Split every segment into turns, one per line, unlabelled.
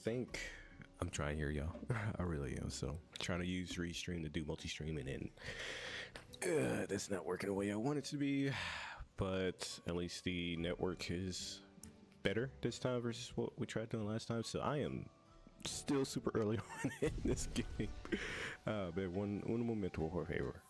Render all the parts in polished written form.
think I'm trying here, y'all. I really am. So trying to use Restream to do multi-streaming, and that's not working the way I want it to be. But at least the network is better this time versus what we tried doing last time. So I am still super early on in this game. But one moment will favor.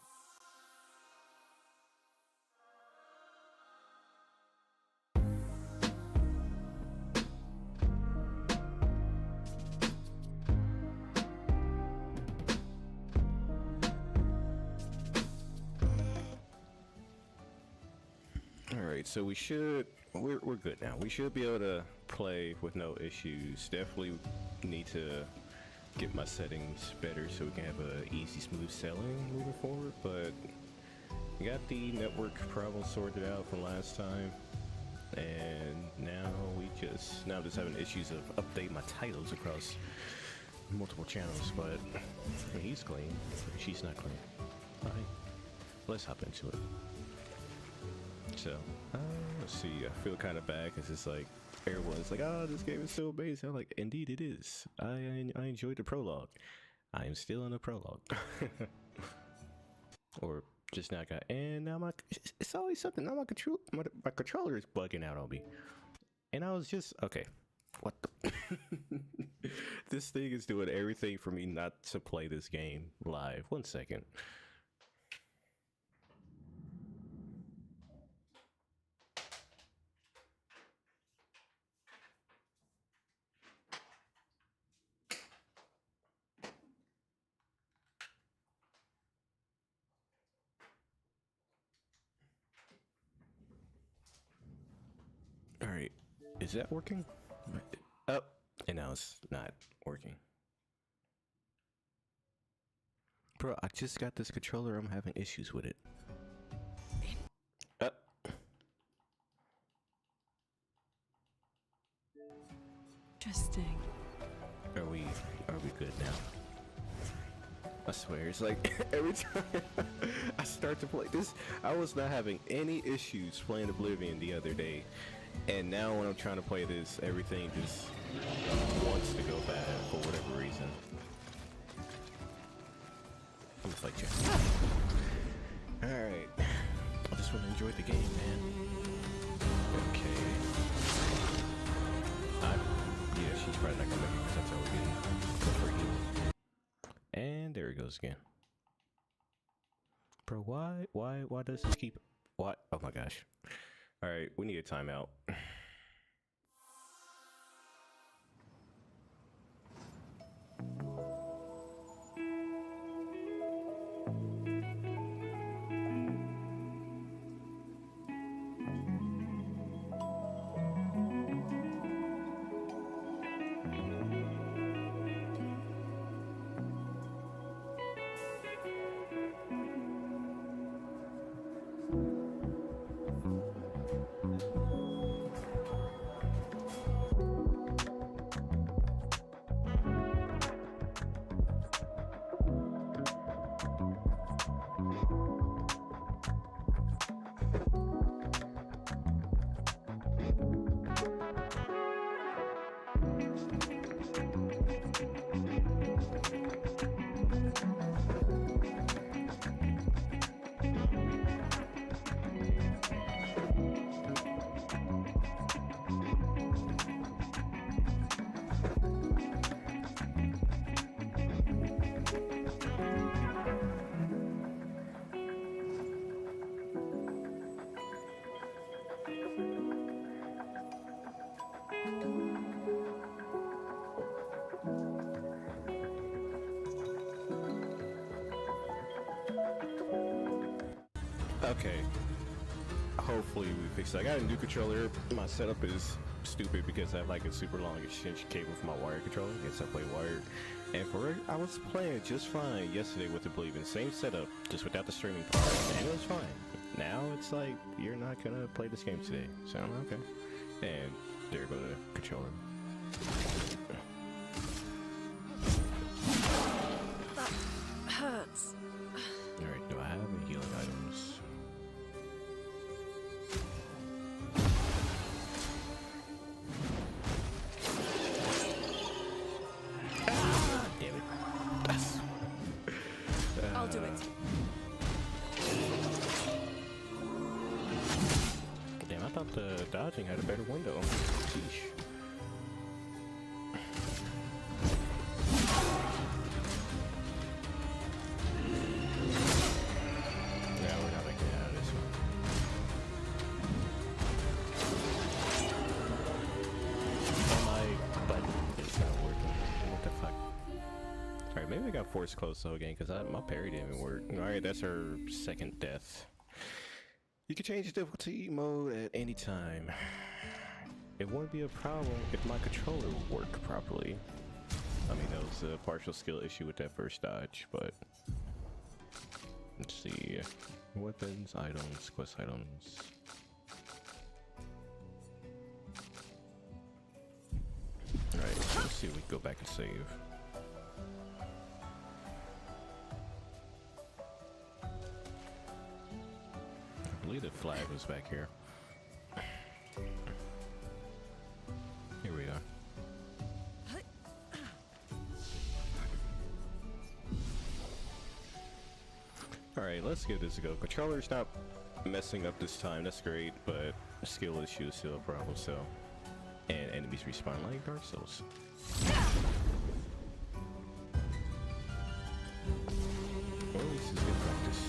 So we're good now. We should be able to play with no issues. Definitely need to get my settings better so we can have a easy, smooth sailing moving forward. But we got the network problem sorted out from last time, and now I'm just having issues of updating my titles across multiple channels. But he's clean. She's not clean. All right, let's hop into it. So, let's see, I feel kind of bad because it's like, everyone's like, oh, this game is so amazing. I'm like, indeed it is. I enjoyed the prologue. I am still in the prologue. Or just now and now it's always something. Now my controller is bugging out on me. And I was just, okay, what the? This thing is doing everything for me not to play this game live. 1 second. All right, is that working? Oh, and now it's not working. Bro, I just got this controller. I'm having issues with it.
Interesting.
Are we good now? I swear, it's like every time I start to play this, I was not having any issues playing Oblivion the other day. And now when I'm trying to play this, everything just wants to go bad for whatever reason. I'm just like, alright. I just want to enjoy the game, man. Okay. Yeah, she's probably not gonna make it because that's how we're getting for you. And there it goes again. Bro, why does this keep... What? Oh my gosh. Alright, we need a timeout. Okay. Hopefully we fix it. I got a new controller. My setup is stupid because I have like a super long extension cable for my wired controller. I guess I play wired. And for it, I was playing just fine yesterday with the Oblivion. Same setup, just without the streaming part. And it was fine. Now it's like, you're not gonna play this game today. So I'm okay. And there go the controller.
That hurts.
Alright, do I have any healing items? Damn it. That's...
I'll do it.
Damn, I thought the dodging had a better window. Sheesh. Yeah, we're not making it out of this one. My button is not working. What the fuck? Alright, maybe I got forced close though again because my parry didn't even work. Alright, that's her second death. You can change the difficulty mode at any time. It wouldn't be a problem if my controller would work properly. I mean, that was a partial skill issue with that first dodge, but... Let's see. Weapons, items, quest items. Alright, let's see if we can go back and save. I believe the flag was back here. Here we are. Alright, let's give this a go. Controller stop messing up this time, that's great, but skill issue is still a problem, so. And enemies respawn like Dark Souls. Well, at least it's good practice.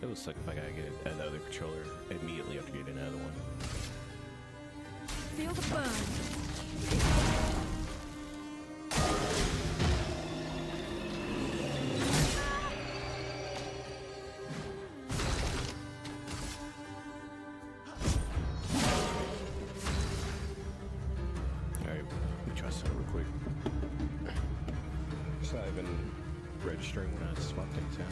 It looks like if I gotta get another controller immediately after getting another one.
Feel the burn.
Alright, let me try something real quick. It's not even registering when I swap things out.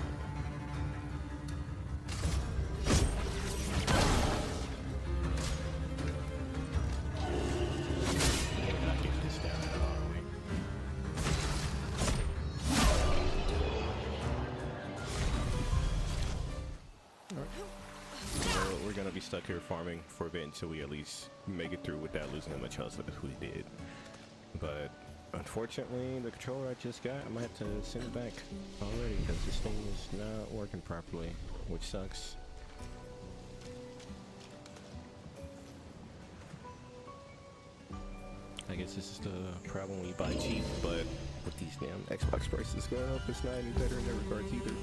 Be stuck here farming for a bit until we at least make it through without losing that much health as we did. But unfortunately, the controller I just got, I might have to send it back already because this thing is not working properly, which sucks. I guess this is the problem when you buy cheap, but with these damn Xbox prices going up, it's not any better in that regards either.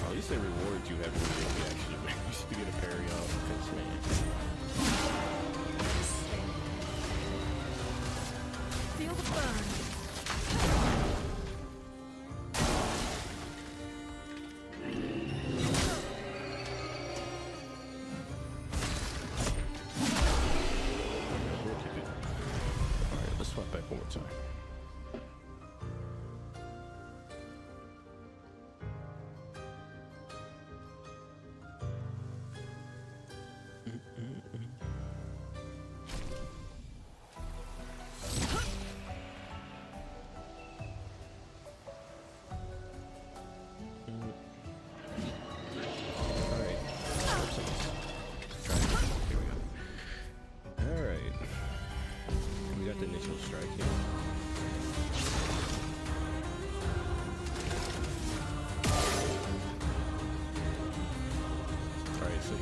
At least they reward you every week you actually manage to get a parry off, because man.
Feel the burn.
Back one more time.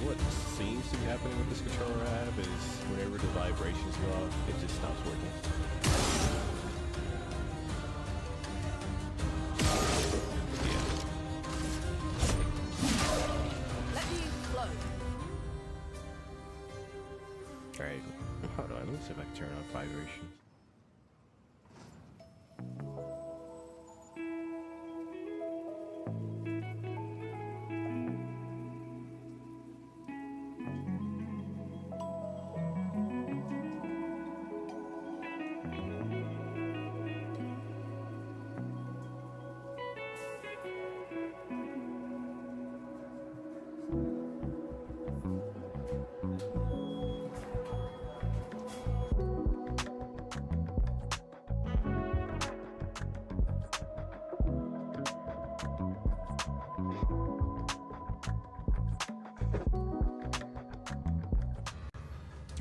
What seems to be happening with this controller I have is whenever the vibrations go off, it just stops working. Yeah.
Let me flow.
Alright, hold on, let me see if I can turn off vibration.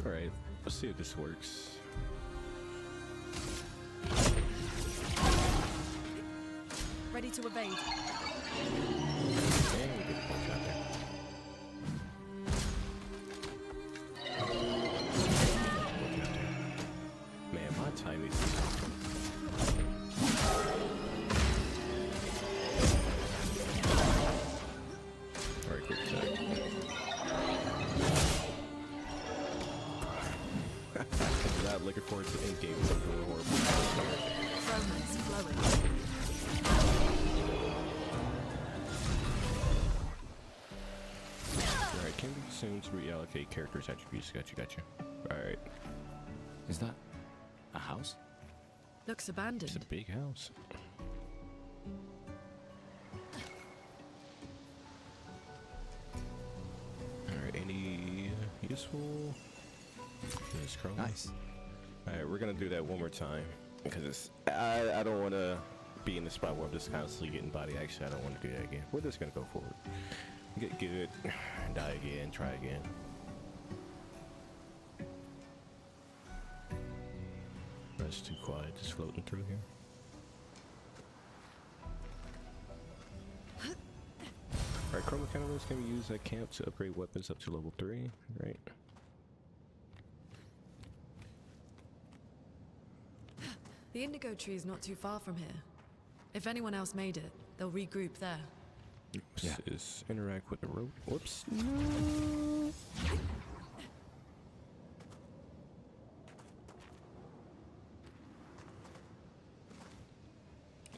Alright, let's see if this works.
Ready to evade.
Dang, we did a bunch out there. Man, my timing is alright, quick check. Not looking forward to in-game something horrible.
Romance flowing.
Alright, can be consumed to reallocate characters' attributes. Gotcha. Alright,
Is that a house?
Looks
it's a
abandoned.
big house. Alright, any useful? Yes, Chrome.
Nice.
Alright, we're gonna do that one more time because it's I don't want to be in the spot where I'm just constantly getting body action. I don't want to do that again. We're just gonna go forward, get good, die again, try again. That's too quiet, just floating through here. Alright, chroma catalysts can be used at camp to upgrade weapons up to level 3, right?
The indigo tree is not too far from here. If anyone else made it, they'll regroup there.
Oops,
Yeah.
is interact with the rope. Whoops.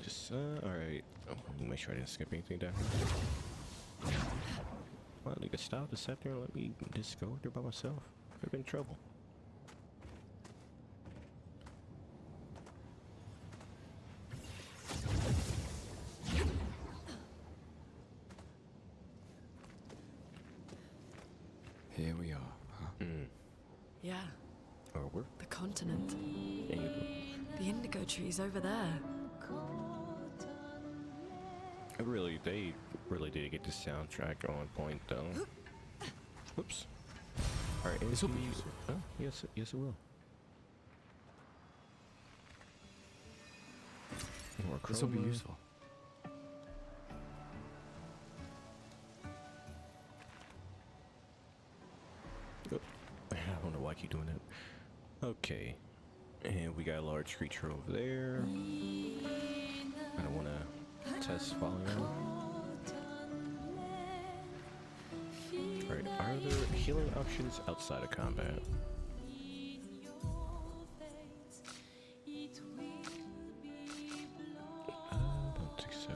Just, alright. Oh, let me make sure I didn't skip anything down here. Well, you could stop the scepter and let me just go there by myself. I've been in trouble.
Here we are, huh?
Yeah,
Or we're
the continent.
able.
The indigo tree's over there.
They really did get the soundtrack on point, though. Whoops. Alright,
This will be
anything-
useful.
Oh, yes, it will. More
This will be
chroma.
useful.
Oh, I don't know why I keep doing that. Okay. And we got a large creature over there. I don't want to test following up. Alright, are there healing options outside of combat? I don't think so.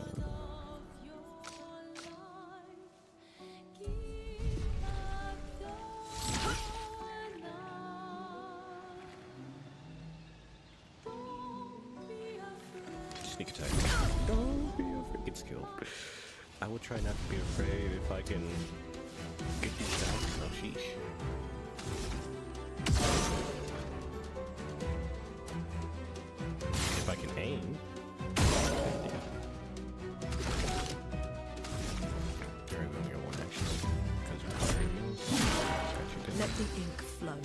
Sneak attack. Don't be afraid. Gets killed. I will try not to be afraid if I can get these shots. Oh, sheesh. If I can aim. Alright, we only got one action. Because we're firing those. Got you down.
Let the ink flow.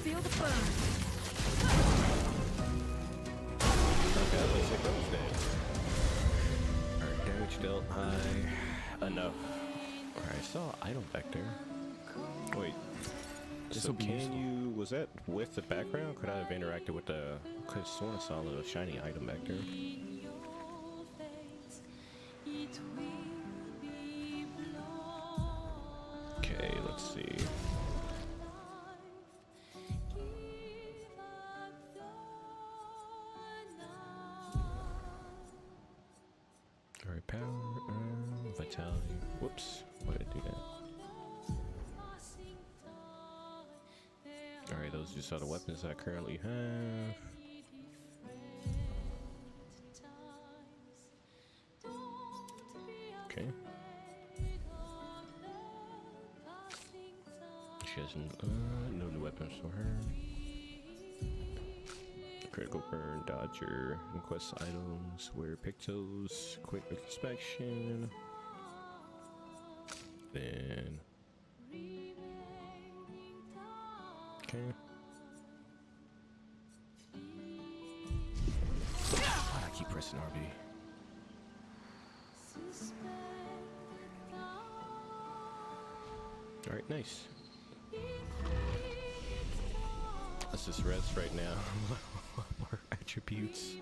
Feel the burn.
Okay, let's take those then. Alright, damage dealt high. Enough. Alright, I saw an item back there. Wait.
This
So
will be
can
useful.
you, was that with the background? Could I have interacted with the, could have sworn I saw a little shiny item back there. Okay, let's see. Alright, power, vitality. Whoops, why did I do that? Alright, those are just all the weapons I currently have. Okay. She has no new weapons for her. Critical burn, dodger, request items, wear pictos, quick inspection. Then Okay. Why I keep pressing RB? Alright, nice. Let's just rest right now. More attributes.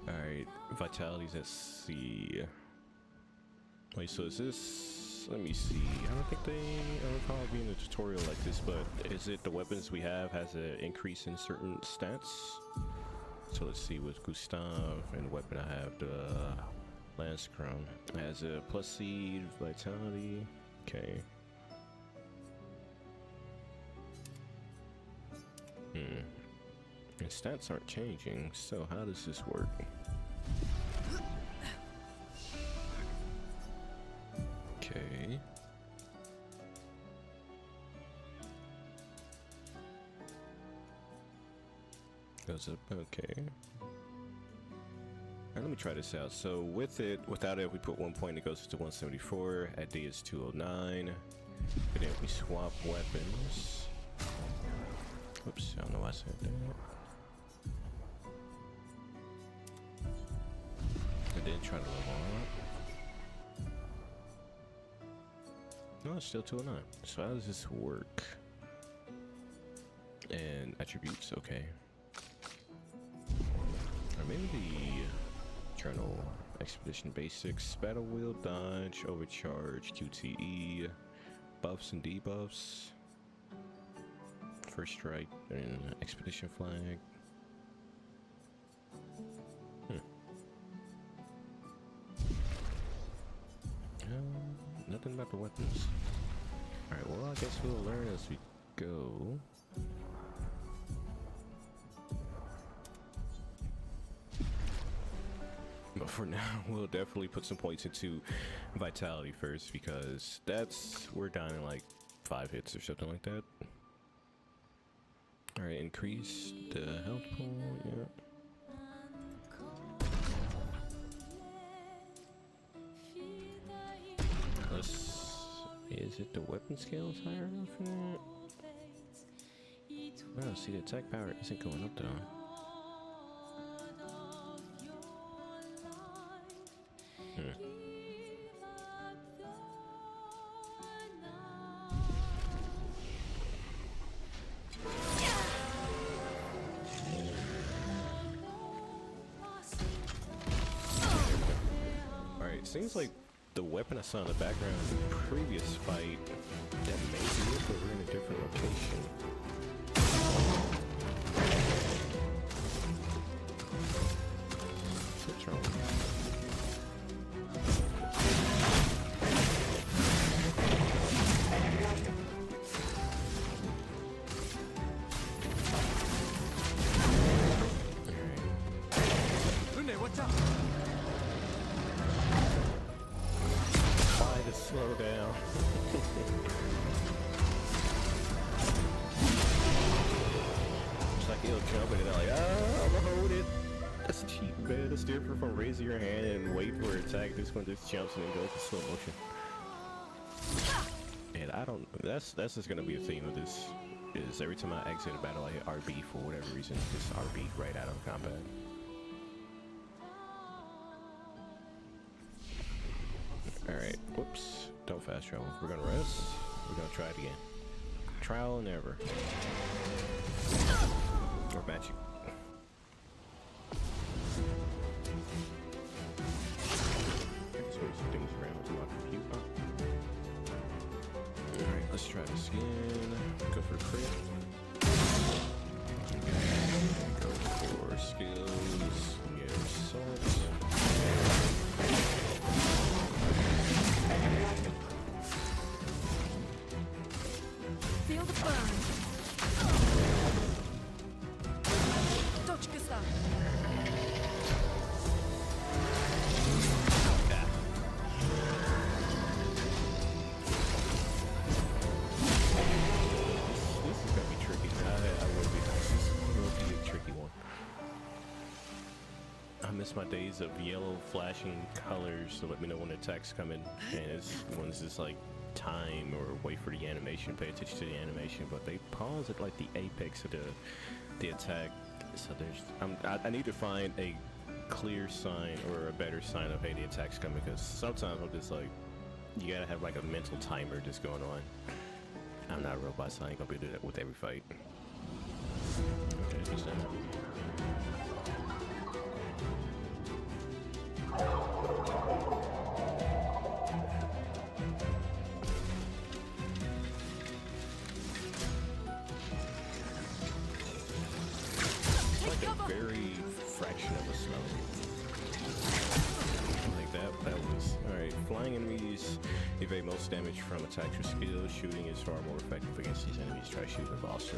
Alright, vitality's at C. Wait, so is this... Let me see. I don't think I don't recall it being a tutorial like this, but is it the weapons we have has an increase in certain stats? So let's see, with Gustav and the weapon I have, the Lance Crown, has a plus seed, vitality. Okay. And stats aren't changing, so how does this work? Okay. Goes up, okay. Alright, let me try this out. So with it, without it, we put 1 point, it goes to 174. At D it's 209. And then we swap weapons. Oops, I don't know why I said that. And then try to level up. No, it's still 209. So how does this work? And attributes, okay. Or maybe the journal expedition basics, battle wheel, dodge, overcharge, QTE, buffs and debuffs, first strike, and expedition flag. Nothing about the weapons. Alright, well, I guess we'll learn as we go. But for now, we'll definitely put some points into vitality first, because we're down in like 5 hits or something like that. Alright, increase the health pool, yeah. Is it the weapon scale is higher enough for that? Oh, see, the attack power isn't going up though. Alright, seems like the weapon I saw in the background in the previous fight, that may be it, but we're in a different location. What's wrong?
Lune, what's up?
Slow down. It's like he'll jump and then like, I'm gonna hold it. That's cheap, man. That's different from raising your hand and wait for an attack. This one just jumps and then goes in slow motion. And I don't. That's just gonna be a theme of this. Is every time I exit a battle, I hit RB for whatever reason. Just RB right out of combat. Alright, whoops. Don't fast travel. We're gonna rest. We're gonna try it again. Trial and error. Or magic. Let's move some things around to my computer. Alright, let's try this again. Go for crit. Go for skills. Get assault.
Feel the burn. Dodge Gustav.
This is gonna be tricky. I will be honest. This will be a tricky one. I miss my days of yellow flashing colors to let me know when attacks come in, and one's just like time or wait for the animation, pay attention to the animation, but they pause at like the apex of the attack. So I need to find a clear sign or a better sign of, hey, the attack's coming, because sometimes I'm just like, you gotta have like a mental timer just going on. I'm not a robot, so I ain't gonna be doing that with every fight. Okay, just that. Very fraction of a slow. Like that was alright. Flying enemies evade most damage from attacks or skills. Shooting is far more effective against these enemies. Try shooting the boss or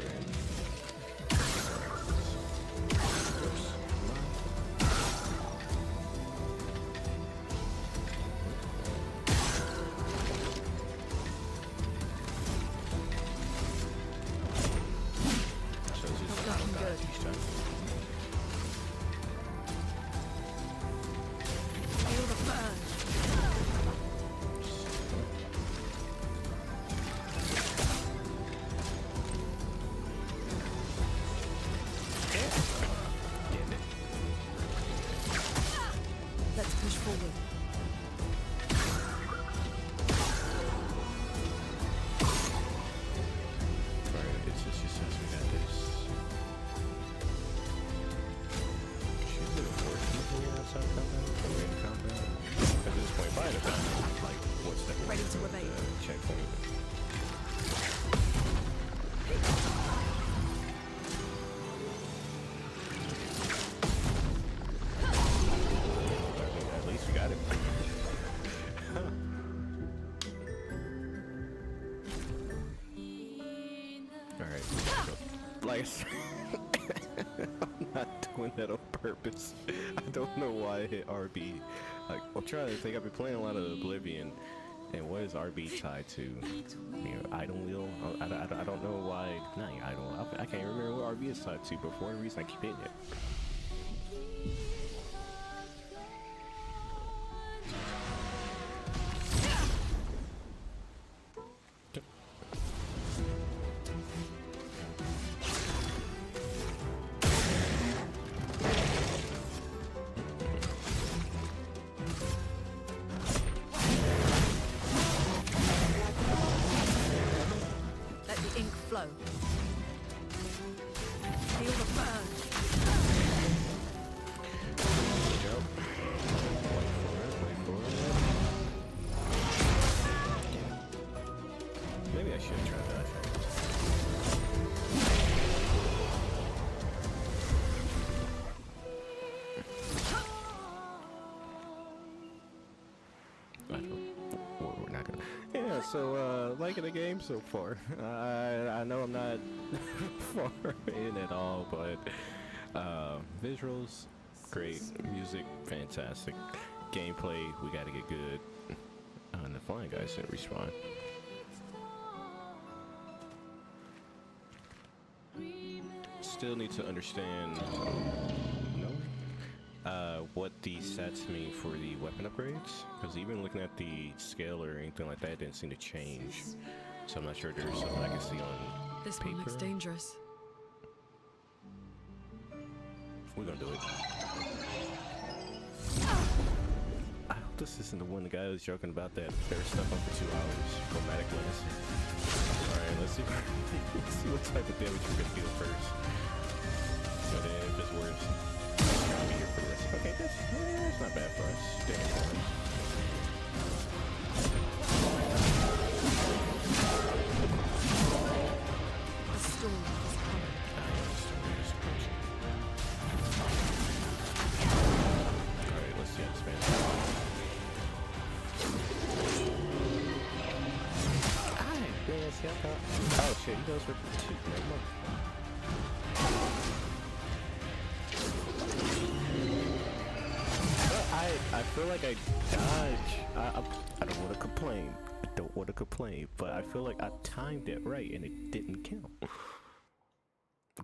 I'm not doing that on purpose. I don't know why I hit RB. Like, I'm trying to think. I've been playing a lot of Oblivion, and what is RB tied to? You know, Idle Wheel? I don't know why. Not Idle. I can't remember what RB is tied to, but for whatever reason, I keep hitting it. So, liking the game so far. I know I'm not far in at all, but visuals, great. Music, fantastic. Gameplay, we gotta get good. And the flying guys didn't respawn. Still need to understand what the stats mean for the weapon upgrades, because even looking at the scale or anything like that, it didn't seem to change. So I'm not sure there's something I can see on
this
paper.
One looks dangerous.
We're gonna do it. I hope this isn't the one the guy was joking about that they're stuck on for 2 hours. Chromatic lens. Alright, let's see what type of damage we're gonna deal first. But then if it's worse, I'll be here for this. Okay, that's not bad for us. Damage wise.
The storm is coming.
Alright, let's see how this pans out. Oh shit, he goes for 2. Never mind. I feel like I dodge. I don't want to complain. But I feel like I timed it right and it didn't count.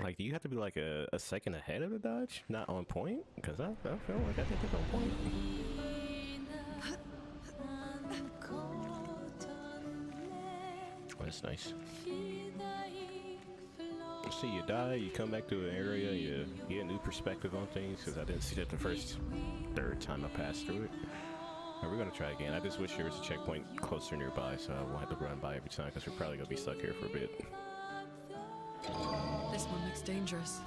Like, do you have to be like a second ahead of the dodge? Not on point? Because I feel like I did it on point. That's nice. See, you die, you come back to an area, you get a new perspective on things, because I didn't see that the third time I passed through it. Alright, we're gonna try again. I just wish there was a checkpoint closer nearby, so I won't have to run by every time, because we're probably gonna be stuck here for a bit.
This one looks dangerous.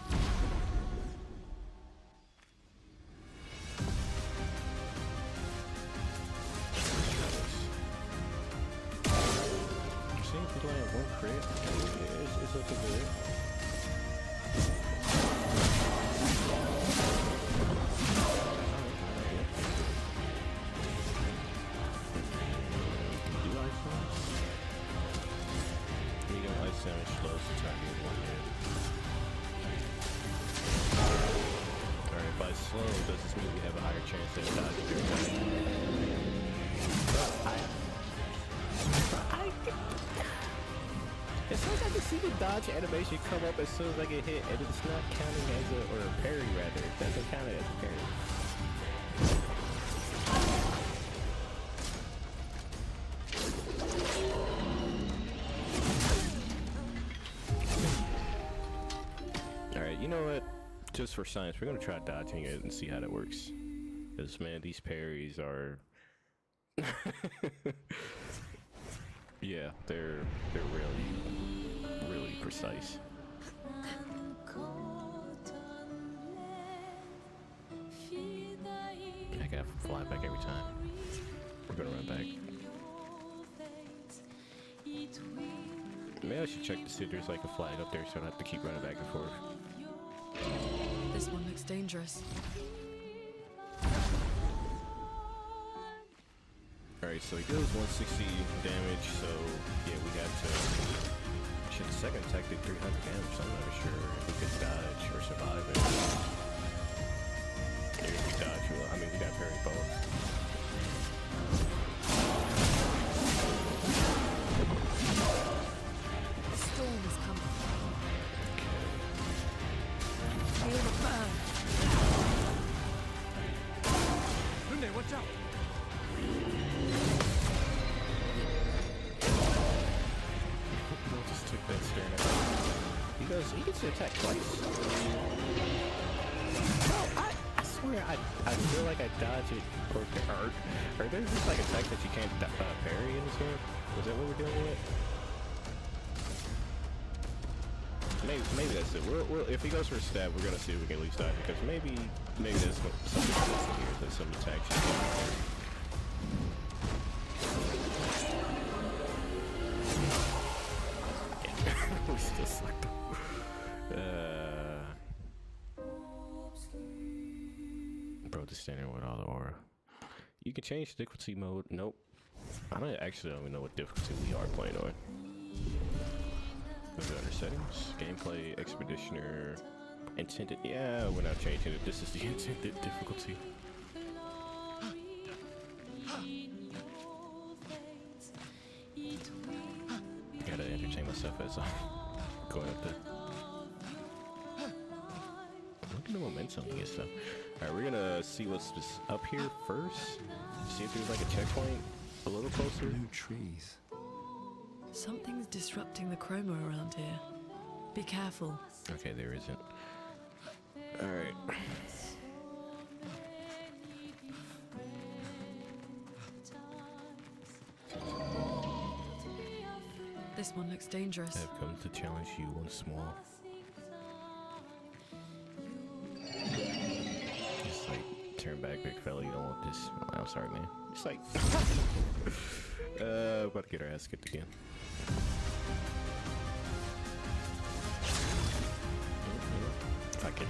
I'm seeing if we land one crit. Yeah, it's looking good. Damage slows the time in one hit. Alright, by slow, does this mean we have a higher chance at dodging their attack? It seems like I can see the dodge animation come up as soon as I get hit, and it's not counting as a, or a parry rather. It doesn't count as a parry. You know what? Just for science, we're gonna try dodging it and see how that works. Cause man, these parries are, yeah, they're really precise. I gotta fly back every time. We're gonna run back. Maybe I should check to see if there's like a flag up there, so I don't have to keep running back and forth.
This one looks dangerous.
Alright, so he deals 160 damage, so yeah, we got to... Shit, the second attack did 300 damage, so I'm not sure if we could dodge or survive it. Maybe if we dodge, well, I mean, we got parry both.
The storm is coming. Feel the burn.
Lunde, watch out!
Just took that staring at him. He gets to attack twice. No, I swear, I feel like I dodge it or are there just like attacks that you can't parry in this game? Was that what we're dealing with? Maybe that's it. We'll, if he goes for a stab, we're gonna see if we can at least dodge it, because maybe there's something else in here that some attacks you can't parry. We still sucked. Bro, just standing there with all the aura. You can change difficulty mode. Nope. I don't even know what difficulty we are playing on. Let's go under settings. Gameplay, Expeditioner, intended. Yeah, we're not changing it. This is the intended difficulty. Gotta entertain myself as I'm going up there. Look at the momentum and stuff. Alright, we're gonna see what's up here first. See if there's like a checkpoint a little closer.
Blue trees.
Something's disrupting the chroma around here. Be careful.
Okay, there isn't. Alright.
This one looks dangerous.
I've come to challenge you once more. Just like, turn back, big fella, you don't want this. I'm sorry, man. Just like, about to get our ass kicked again. If I can.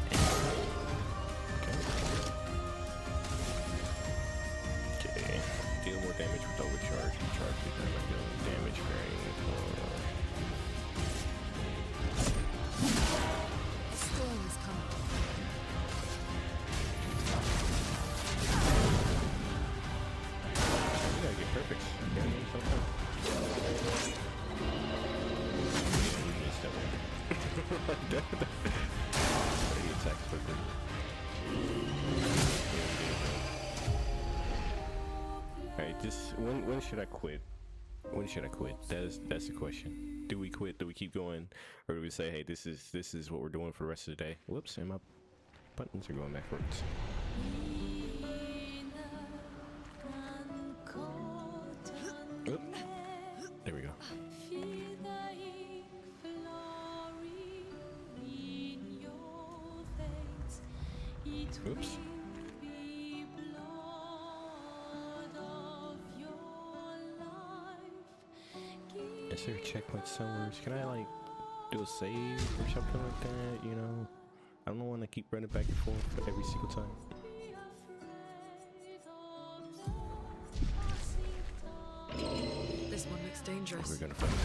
Okay. Deal more damage with overcharge. Recharge with damage varying.
The storm is coming.
You gotta get perfect. You gotta do something. You missed that one. He attacks quickly. Alright, just when should I quit? When should I quit? That's the question. Do we quit? Do we keep going, or do we say, hey, this is what we're doing for the rest of the day? Whoops, and my buttons are going backwards. Oop. There we go. Oops. Is there a checkpoint somewhere? Can I like do a save or something like that? You know, I don't want to keep running back and forth every single time.
This one looks dangerous.
We're gonna find out.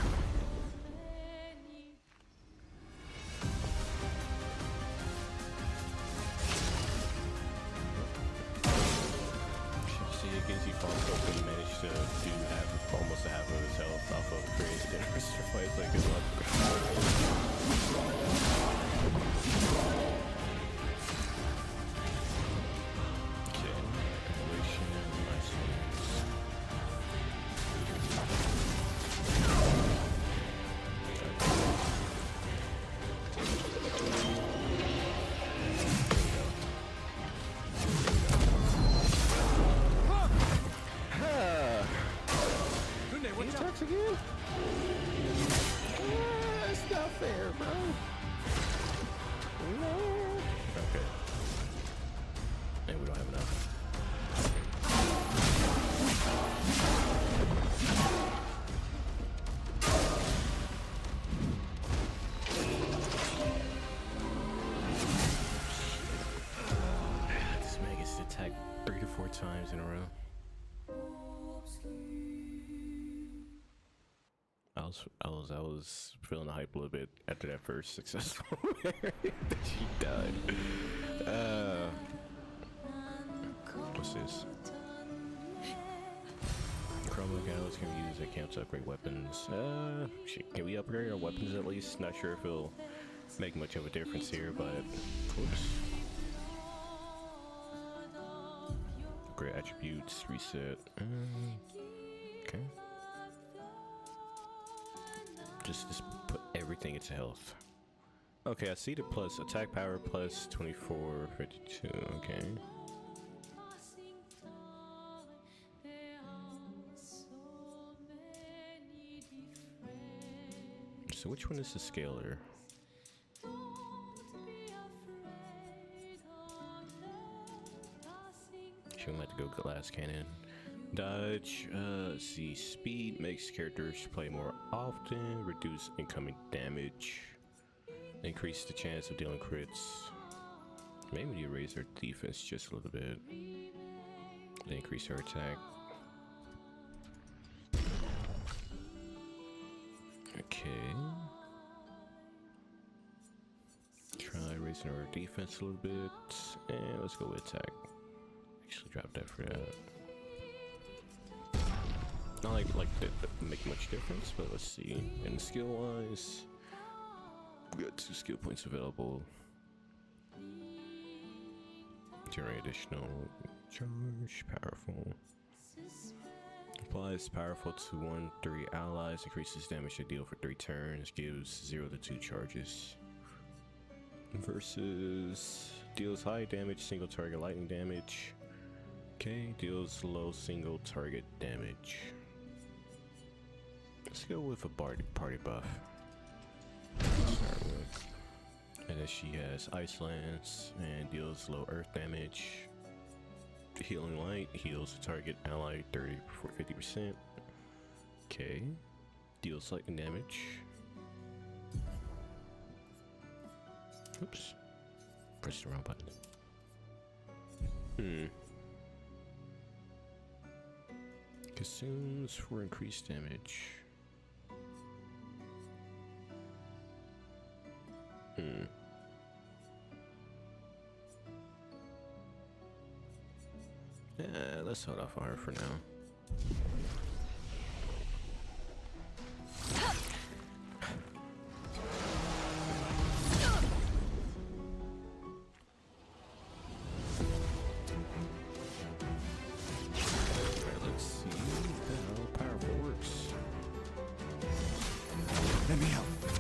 See, it gives you false hope when you manage to do almost half of his health off of creative damage. It's like good luck. Okay, evolution, license. Again? That's not fair, bro. No. Okay. And we don't have enough. This man gets attacked 3 to 4 times in a row. I was feeling the hype a little bit after that first successful that she died. What's this? Chroma Gallows can be used as accounts to upgrade weapons. Shit, can we upgrade our weapons at least? Not sure if it'll make much of a difference here, but whoops. Upgrade attributes, reset. Okay. Just put everything into health. Okay, I see the plus attack power plus 24, 52. Okay. So which one is the scaler? She might have to go glass cannon. Dodge, let's see, speed makes characters play more often, reduce incoming damage, increase the chance of dealing crits. Maybe we need to raise their defense just a little bit. They increase their attack. Okay. Try raising our defense a little bit, and let's go with attack. Actually drop that for that. Not like that make much difference, but let's see. And skill wise, we got 2 skill points available. Generate additional charge, powerful. Applies powerful to 1-3 allies, increases damage they deal for 3 turns, gives 0 to 2 charges. Versus deals high damage, single target lightning damage. Okay, deals low single target damage. Let's go with a party buff. Start with. And then she has Ice Lance and deals low earth damage. Healing Light heals the target ally 30 for 50%. Okay. Deals lightning damage. Oops. Press the wrong button. Consumes for increased damage. Yeah, let's hold off on her for now. Alright, let's see how powerful works.
Let me help.
Buff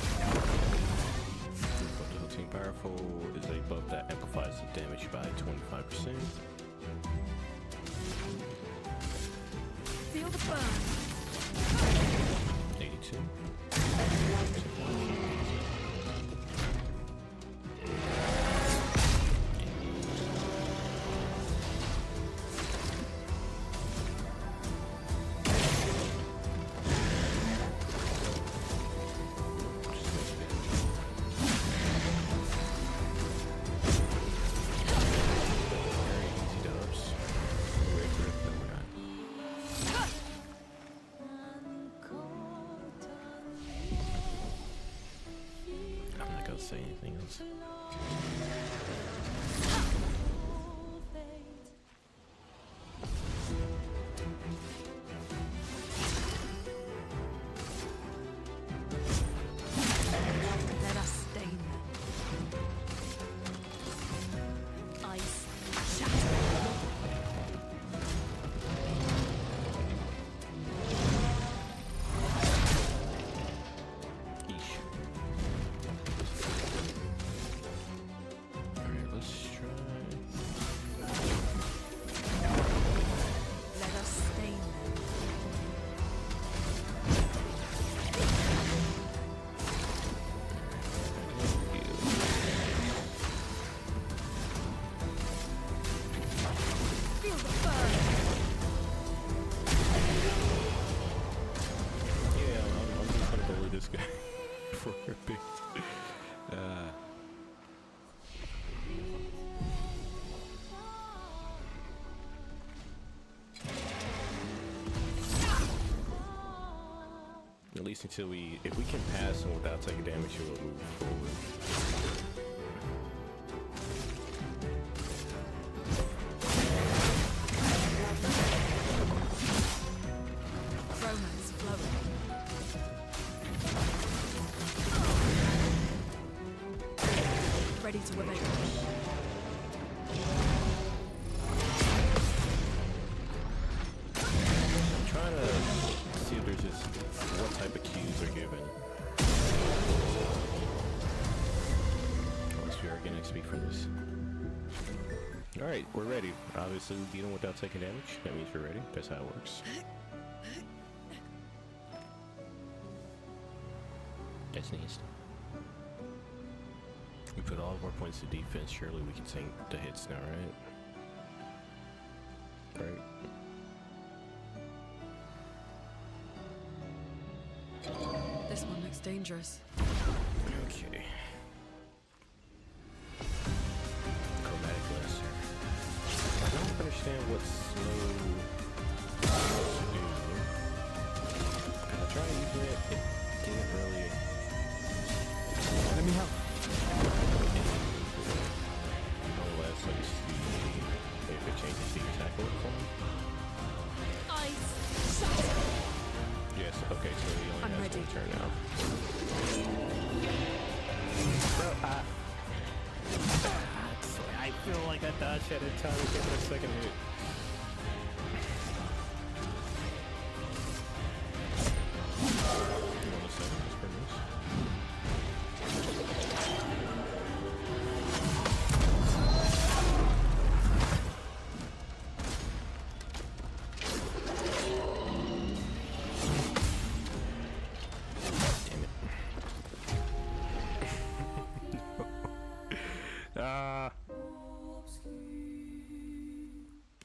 the whole team powerful is a buff that amplifies the damage by 25%.
Feel the burn.
82. Say anything else.
Let us stain them. Ice shatter. For a bit. At least until if we can pass him without taking damage, we'll move forward. Romance flowing. Ready to evade.
I'm trying to see if there's just what type of cues are given. Unless we are getting XP for this. Alright, we're ready. Obviously we beat him without taking damage. That means we're ready. That's how it works. That's nasty. We put all of our points to defense. Surely we can take the hits now, right? Right.
This one looks dangerous.
Okay. Chromatic Lesser. I don't understand what slow supposed to do. I tried using it. It didn't really.
Let me help.
Unless I see if it changes the attack roll for me.
Ice shatter.
Yes, okay, so he only
I'm
has
ready.
one turn now. Bro, I feel like I dodged at a time to get my second hit. You want a second? That's pretty nice.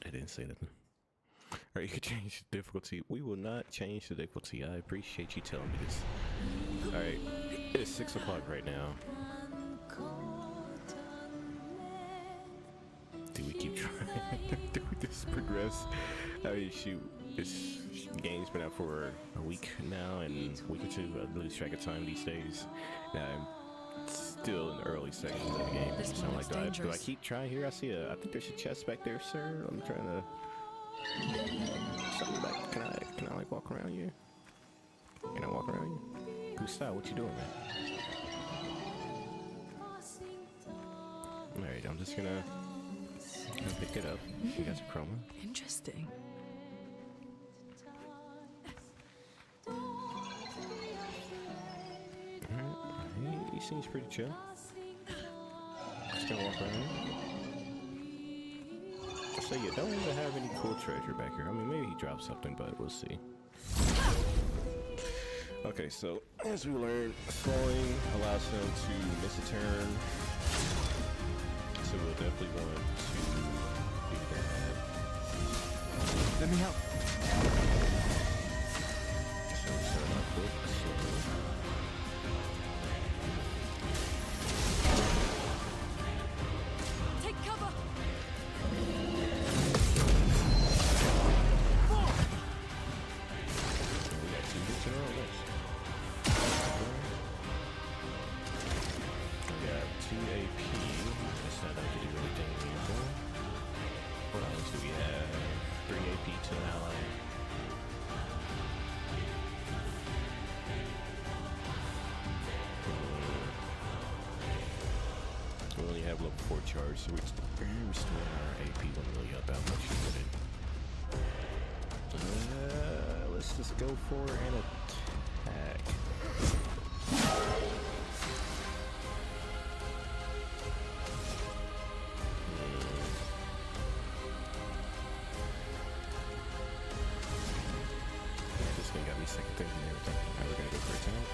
I didn't say nothing. Alright, you can change the difficulty. We will not change the difficulty. I appreciate you telling me this. Alright, it is 6 o'clock right now. Do we keep trying? Do we just progress? I mean, shoot, this game's been out for a week now, and a week or two. I lose track of time these days. Now, I'm still in the early sections of the game.
This
So I'm
one
like,
looks
do I
dangerous.
keep trying here? I see I think there's a chest back there, sir. I'm trying to. Something back. Can I like walk around you? Can I walk around you? Gustav, what you doing, man? Alright, I'm just gonna pick it up. We got some chroma.
Interesting.
seems pretty chill. Just gonna walk around. So yeah, don't even have any cool treasure back here. I mean, maybe he dropped something, but we'll see. Okay, so as we learned, slowing allows him to miss a turn. So we'll definitely want to do that.
Let me help.
So start off with slow.
Take cover!
We got 2 hits in a row. Nice. We got 2 AP. That's not like to do anything meaningful. What else do we have? 3 AP to an ally. We only have level 4 charge, so we're still in our AP won't really help out much with it. Let's just go for an attack. This thing got me second thinking everything. Alright, we're gonna go for attack.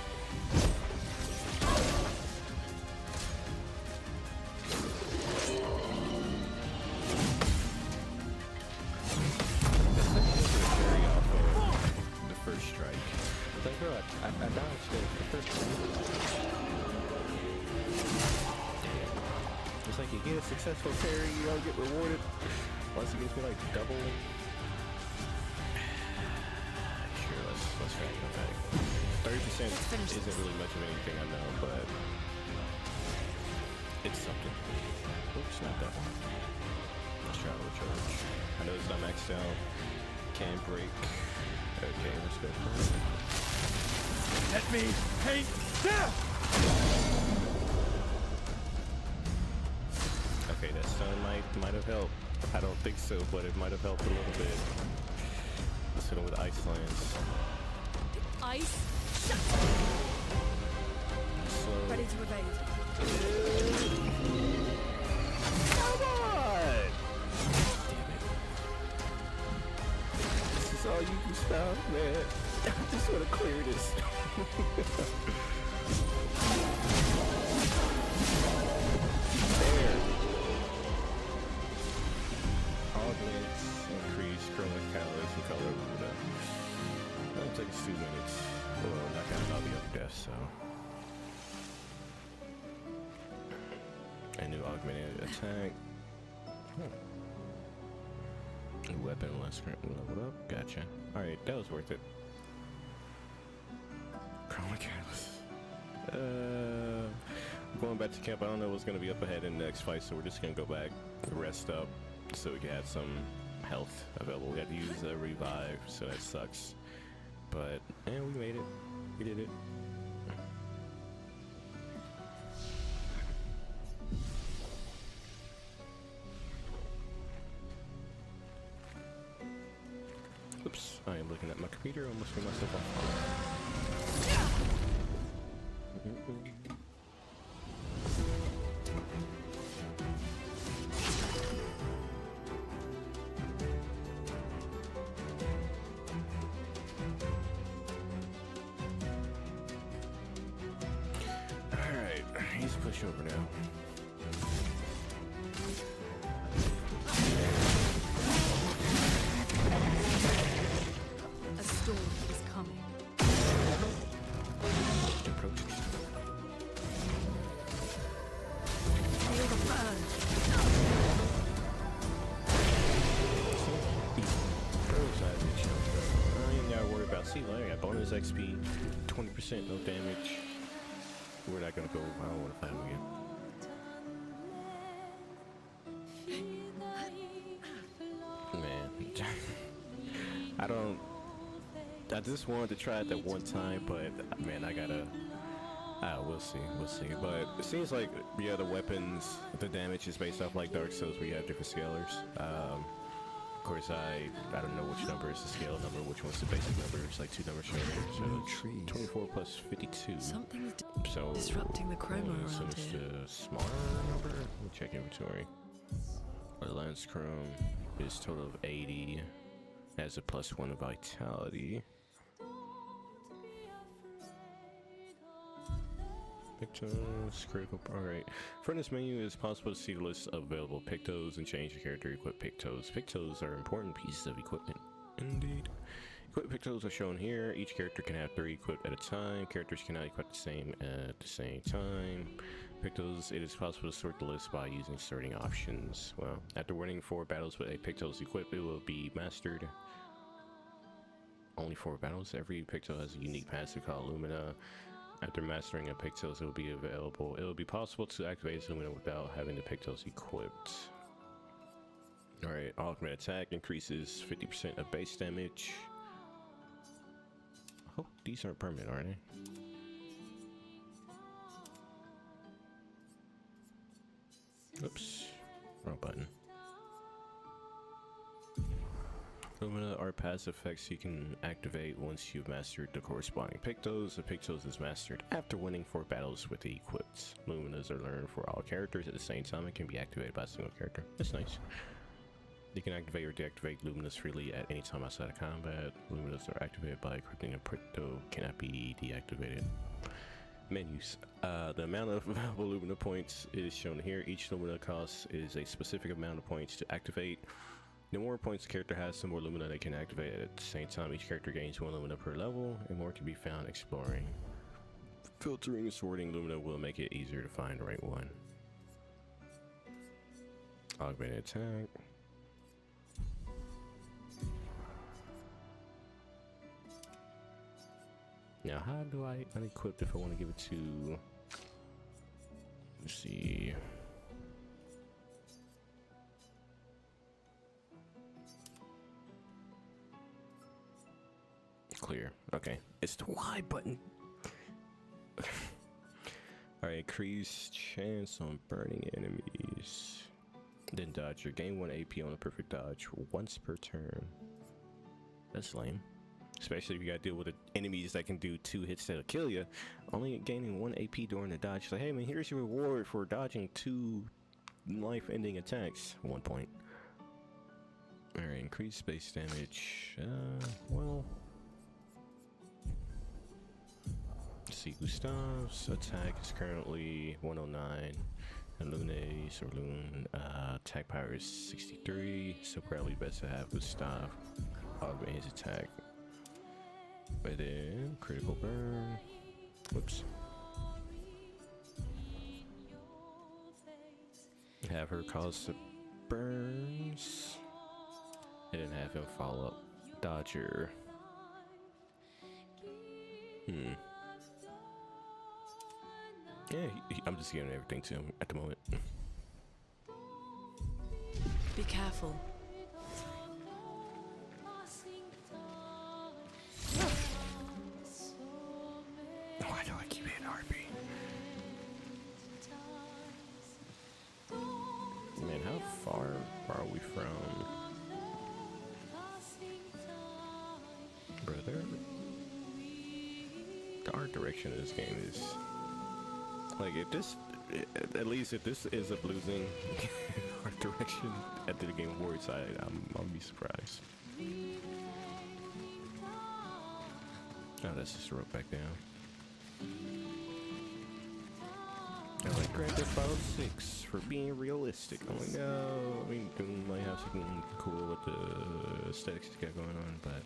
First strike. It's like, bro, I dodged the first one. It's like you get a successful parry, you don't get rewarded. Once it gets me like double. Sure, let's try to go back. 30% isn't really much of anything, I know, but it's something. Oops, not that one. Let's try to recharge. I know it's not maxed out. Can't break. Okay, let's go for it.
Let me paint death!
Okay, that stun might have helped. I don't think so, but it might have helped a little bit. Let's hit him with Ice Lands.
Ice? Shut!
Slow.
Ready to evade.
Come on! Damn it. This is all you can stop, man. I just want to clear this. There. Augments, increase, chroma catalyst, and color. That'll take us 2 minutes. Well, not counting all the other deaths, so. A new augmented attack. New weapon, less leveled up. Gotcha. Alright, that was worth it. Chroma catalyst. Going back to camp, I don't know what's going to be up ahead in the next fight, so we're just going to go back, rest up, so we can have some health available. We had to use a revive, so that sucks. But, we made it. We did it. Oops, I am looking at my computer, almost threw myself off. Alright, he's push over now.
A storm is coming.
Approaching.
Feel the burn.
You ain't gotta worry about sea life. I got bonus XP, 20%, no damage. We're not gonna go. I don't want to fight him again. Man, I just wanted to try it that one time, but man, I gotta. We'll see. But it seems like the weapons, the damage is based off like Dark Souls, where you have different scalars. course, I don't know which number is the scale number, which one's the basic number. It's like 2 numbers shorter. So
trees.
24 plus 52.
Something's
So
disrupting the chroma
so
around
it's
here.
the smaller number. Let me check inventory. Our lens chrome is total of 80. Has a +1 vitality. Pictos, critical. Alright. From this menu, it is possible to see the list of available Pictos and change the character equip Pictos. Pictos are important pieces of equipment. Indeed. Equip Pictos are shown here. Each character can have 3 equipped at a time. Characters cannot equip the same at the same time. Pictos, it is possible to sort the list by using sorting options. Well, after winning 4 battles with a Pictos equipped, it will be mastered. Only 4 battles. Every Picto has a unique passive called Lumina. After mastering a Pictos, it will be available. It will be possible to activate Lumina without having the Pictos equipped. Alright, augment attack increases 50% of base damage. I hope these aren't permanent, are they? Oops, wrong button. Lumina are passive effects you can activate once you've mastered the corresponding Pictos. The Pictos is mastered after winning 4 battles with the equipped. Luminas are learned for all characters at the same time and can be activated by a single character. That's nice. You can activate or deactivate Luminas freely at any time outside of combat. Luminas are activated by equipping a Picto, cannot be deactivated. Menus. The amount of available Lumina points is shown here. Each Lumina cost is a specific amount of points to activate. The more points the character has, the more Lumina they can activate. At the same time, each character gains 1 Lumina per level, and more can be found exploring. Filtering and sorting Lumina will make it easier to find the right one. Augmented attack. Now, how do I unequip if I want to give it to... Let's see... Clear. Okay. It's the Y button. Alright, increase chance on burning enemies. Then dodge. Gain 1 AP on a perfect dodge once per turn. That's lame. Especially if you gotta deal with enemies that can do 2 hits that'll kill you. Only gaining 1 AP during the dodge. So, hey man, here's your reward for dodging 2 life-ending attacks. 1 point. Alright, increase base damage. Well... Let's see, Gustav's attack is currently 109. And Lune's or Loon attack power is 63. So probably best to have Gustav augment his attack. And then critical burn. Whoops. Have her cause the burns. And then have him follow up Dodger. Yeah, I'm just giving everything to him at the moment.
Be careful.
Why do I keep hitting RP? Man, how far are we from? Brother, the art direction of this game is like, if this, at least if this is a losing art direction at the Game Awards side, I'll be surprised. Oh, that's just a rope back down. I like Grand Theft Auto 6 for being realistic. I'm like, no, I mean, Doom might have something cool with the aesthetics it's got going on, but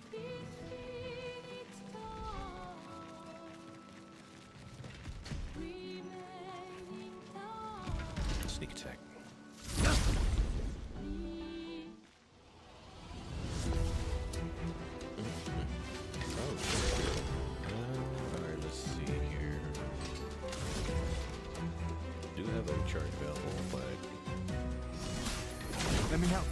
sneak attack. Alright, let's see here. Do have a charge available, but
Let me help.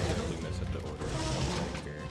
definitely mess up the order of attack here.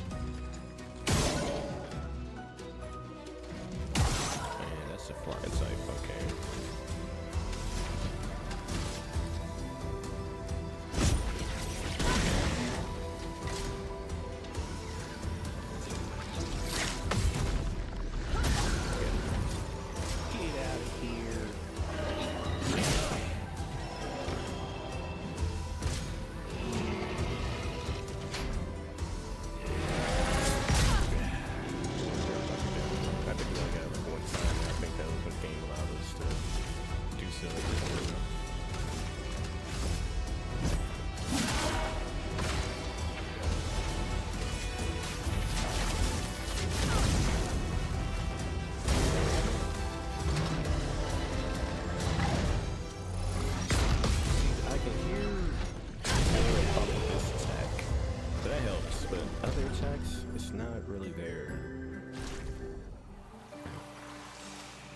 really there.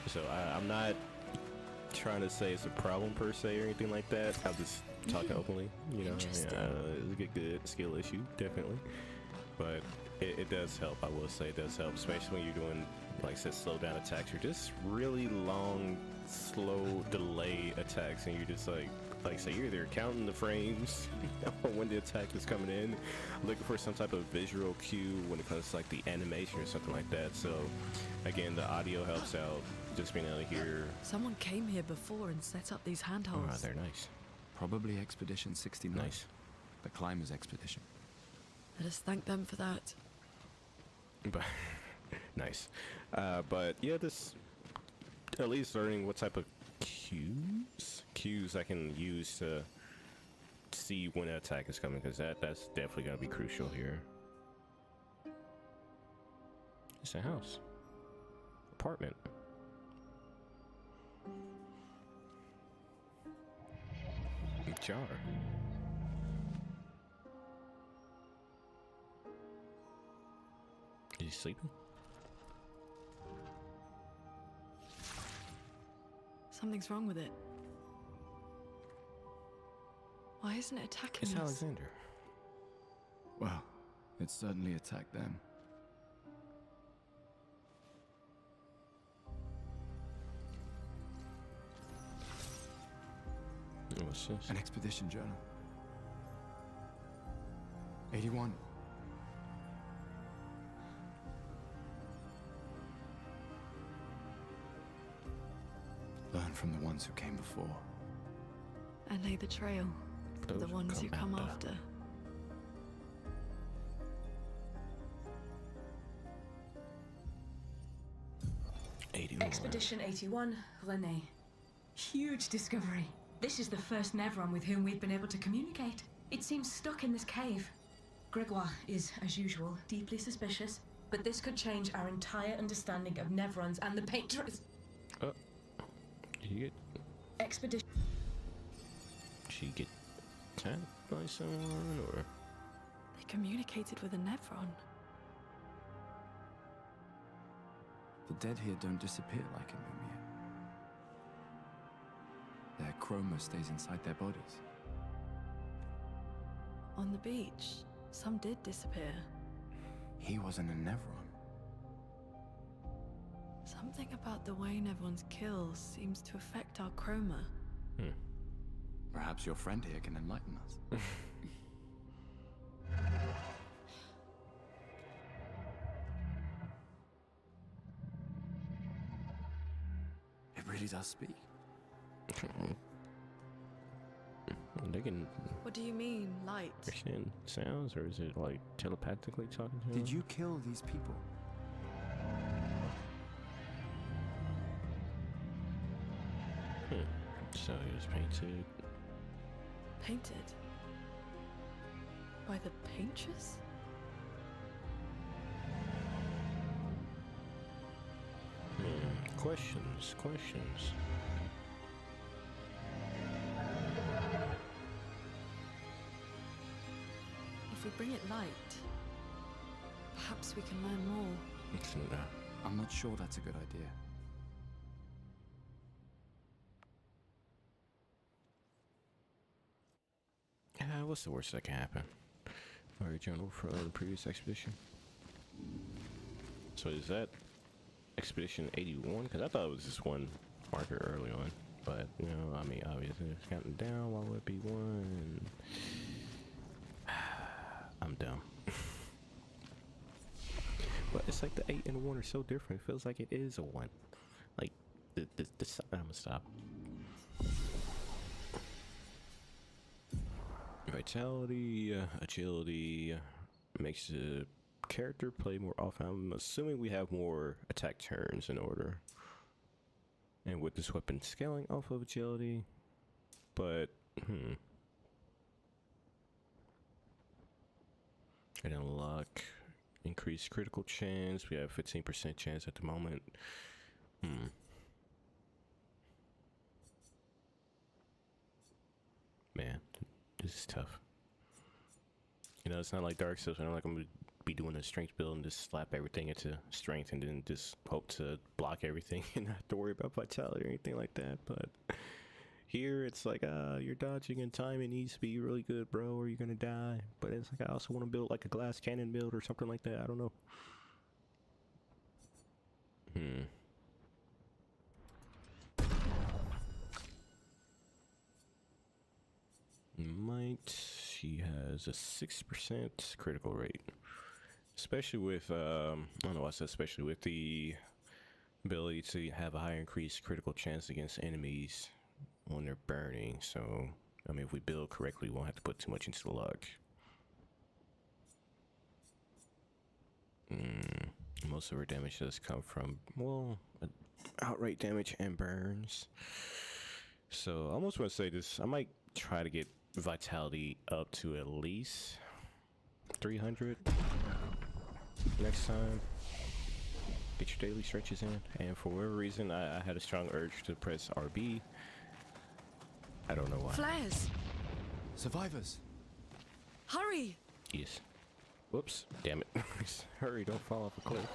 So I'm not trying to say it's a problem per se or anything like that. I'll just talk openly, you know. It's a good skill issue, definitely. But it does help. I will say it does help, especially when you're doing, like I said, slow down attacks or just really long, slow delay attacks, and you're just like say, you're either counting the frames when the attack is coming in, looking for some type of visual cue when it comes to like the animation or something like that. So again, the audio helps out, just being able to hear.
Someone came here before and set up these handholds.
Oh, they're nice.
Probably Expedition 69.
Nice.
The Climbers Expedition.
Let us thank them for that.
But nice. But yeah, this at least learning what type of cues I can use to see when an attack is coming, because that's definitely gonna be crucial here. It's a house, apartment. Jar. Is he sleeping?
Something's wrong with it. Why isn't it attacking
It's
us?
Alexander.
Well, it certainly attacked them.
What's this?
An expedition journal. 81. Learn from the ones who came before.
And lay the trail for the ones who come after.
Expedition 81, Renee. Huge discovery. This is the first Nevron with whom we've been able to communicate. It seems stuck in this cave. Gregoire is, as usual, deeply suspicious, but this could change our entire understanding of Nevrons and the Patrons.
Did you get?
Expedition.
Did she get tapped by someone, or?
They communicated with a Nevron.
The dead here don't disappear like in Mumia. Their chroma stays inside their bodies.
On the beach, some did disappear.
He wasn't a Nevron.
Something about the way Nevrons kill seems to affect our chroma.
Perhaps your friend here can enlighten us. It really does speak.
They can
What do you mean, light?
understand sounds, or is it like telepathically talking to
Did
them?
you kill these people?
So he was painted.
Painted? By the painters?
Questions.
If we bring it light, perhaps we can learn more.
I'm not sure that's a good idea.
What's the worst that can happen? Our journal from the previous expedition. So is that Expedition 81? Because I thought it was just one marker early on. But, you know, I mean, obviously it's counting down. Why would it be one? I'm dumb. But it's like the 8 and 1 are so different. It feels like it is a 1. Like, I'm gonna stop. Vitality, agility, makes the character play more often. I'm assuming we have more attack turns in order. And with this weapon scaling off of agility. But, And unlock increased critical chance. We have 15% chance at the moment. Man, this is tough. You know, it's not like Dark Souls. I know, like, I'm gonna be doing a strength build and just slap everything into strength and then just hope to block everything and not have to worry about vitality or anything like that. But here it's like, your dodging and timing needs to be really good, bro, or you're gonna die. But it's like I also want to build like a glass cannon build or something like that. I don't know. She has a 6% critical rate, especially with I don't know why I said especially with the ability to have a higher increased critical chance against enemies when they're burning. So I mean, if we build correctly, we won't have to put too much into the luck. Most of her damage does come from, well, outright damage and burns. So I almost want to say this, I might try to get vitality up to at least 300 next time. Get your daily stretches in. And for whatever reason, I had a strong urge to press RB. I don't know why.
Flares!
Survivors.
Hurry!
Yes. Whoops. Damn it. Hurry, don't fall off a cliff.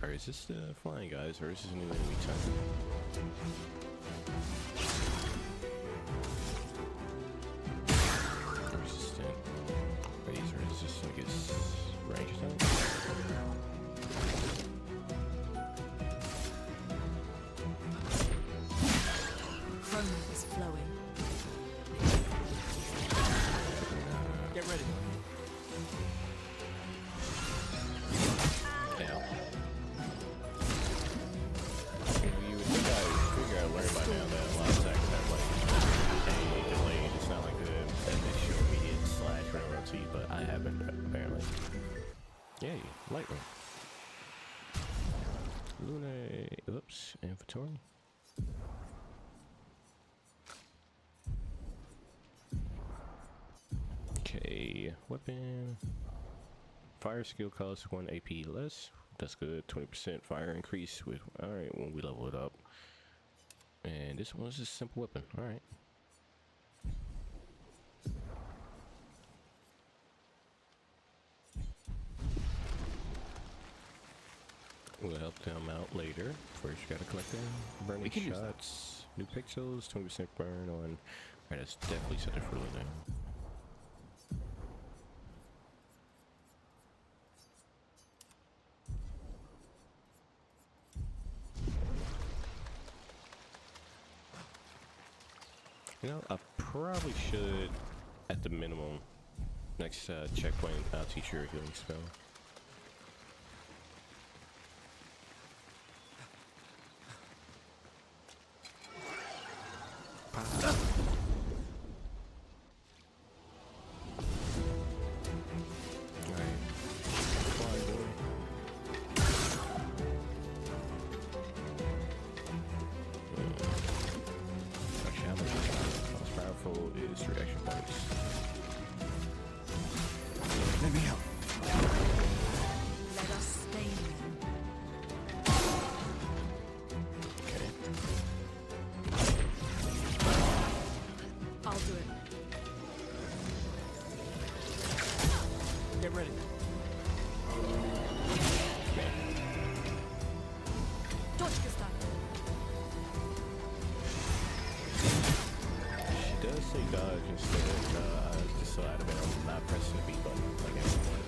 Alright, is this the flying guys or is this a new enemy type? Resistant. Razor resistant against range attack.
Chrome is flowing.
Get ready.
Now. You would think I learned by now that a lot of attacks have like a delay. It's not like the initial immediate slash royalty, but I haven't apparently. Yay, lightning. Luna, oops, inventory. Okay, weapon. Fire skill costs 1 AP less. That's good. 20% fire increase with, alright, when we level it up. And this one's just a simple weapon. Alright. We'll help them out later. First, you gotta collect them. Burning shots. New pixels. 20% burn on. Alright, that's definitely something for Luna. You know, I probably should, at the minimum, next checkpoint, I'll teach you a healing spell. Is reaction bonus.
Let me help.
Let us stay here.
Okay.
I'll do it.
Get ready.
Dodge-Gestan.
Does say dodge instead of just so I'd have been not pressing the B button like everyone.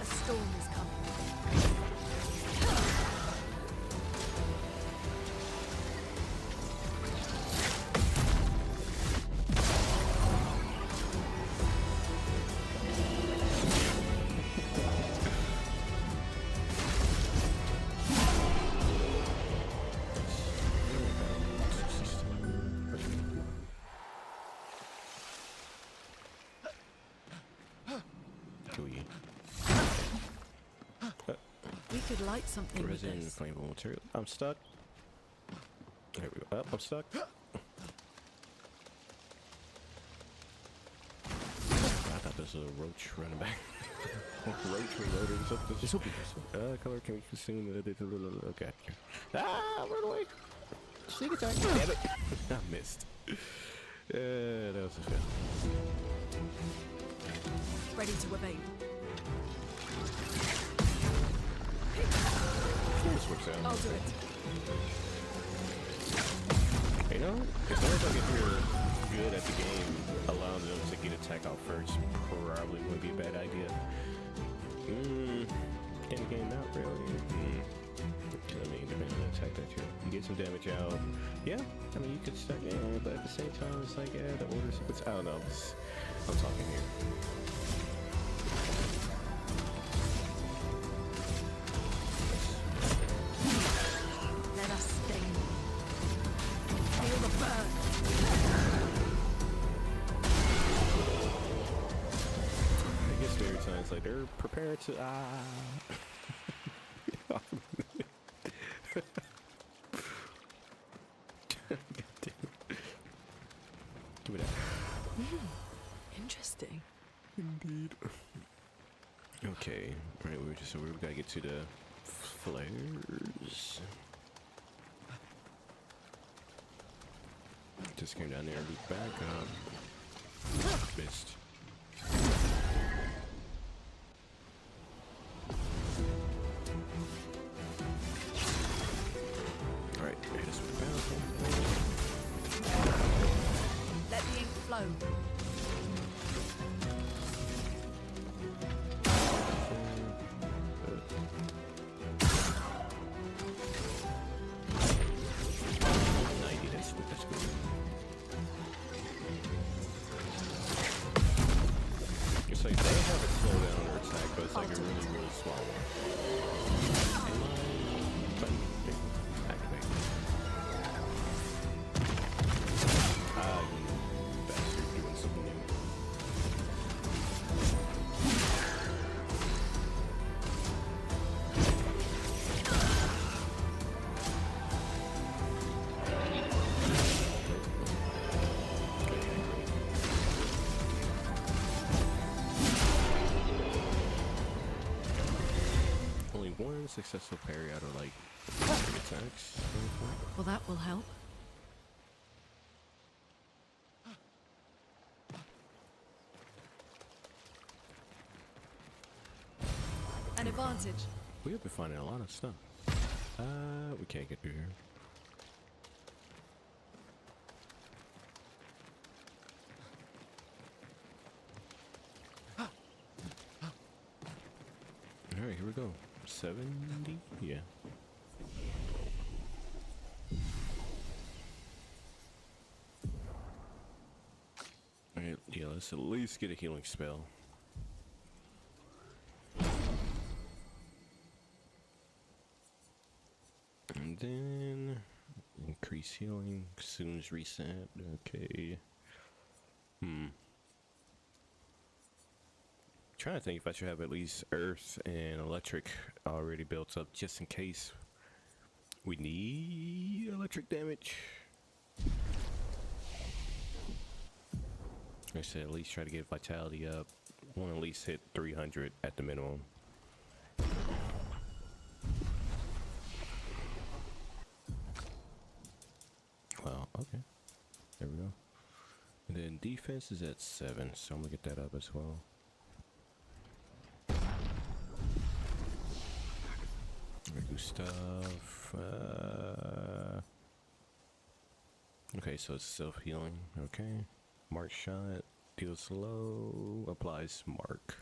A storm is coming. We could light something with
Resin,
this.
flammable material. I'm stuck. There we go. I'm stuck. I thought this was a roach running back. Roach reloading something.
This will be useful.
Color can be consumed. Okay. Ah, run away. Sneak attack. Damn it. I missed. That was a fail.
ready to evade.
This works out.
I'll do it.
You know, as long as I get here good at the game, allowing them to get attack out first probably wouldn't be a bad idea. In the game, not really. I mean, depending on the attack that you get some damage out. Yeah, I mean, you could start, yeah, but at the same time, it's like, yeah, the order sequence, I don't know. I'm talking here.
Let us stain. Feel the burn.
I guess very times like they're prepared to Give me that.
Interesting.
Indeed. Okay. Alright, we gotta get to the flares. Just came down there and loop back up. Missed. Alright, hit us with the bounce.
Let the ink flow. That's good. It's like they have a slowdown or attack, but it's like a really, really small one. Activate. You bastard, doing something new. One successful parry out of like 3 attacks. Well, that will help. An advantage.
We have been finding a lot of stuff. We can't get through here. Alright, here we go. 70? Yeah. Alright, yeah, let's at least get a healing spell. And then increase healing as soon as reset. Okay. Trying to think if I should have at least earth and electric already built up just in case we need electric damage. I said at least try to get vitality up. Want to at least hit 300 at the minimum. Well, okay. There we go. And then defense is at 7, so I'm gonna get that up as well. Do stuff. Okay, so it's self-healing. Okay. Mark shot. Deals low. Applies mark.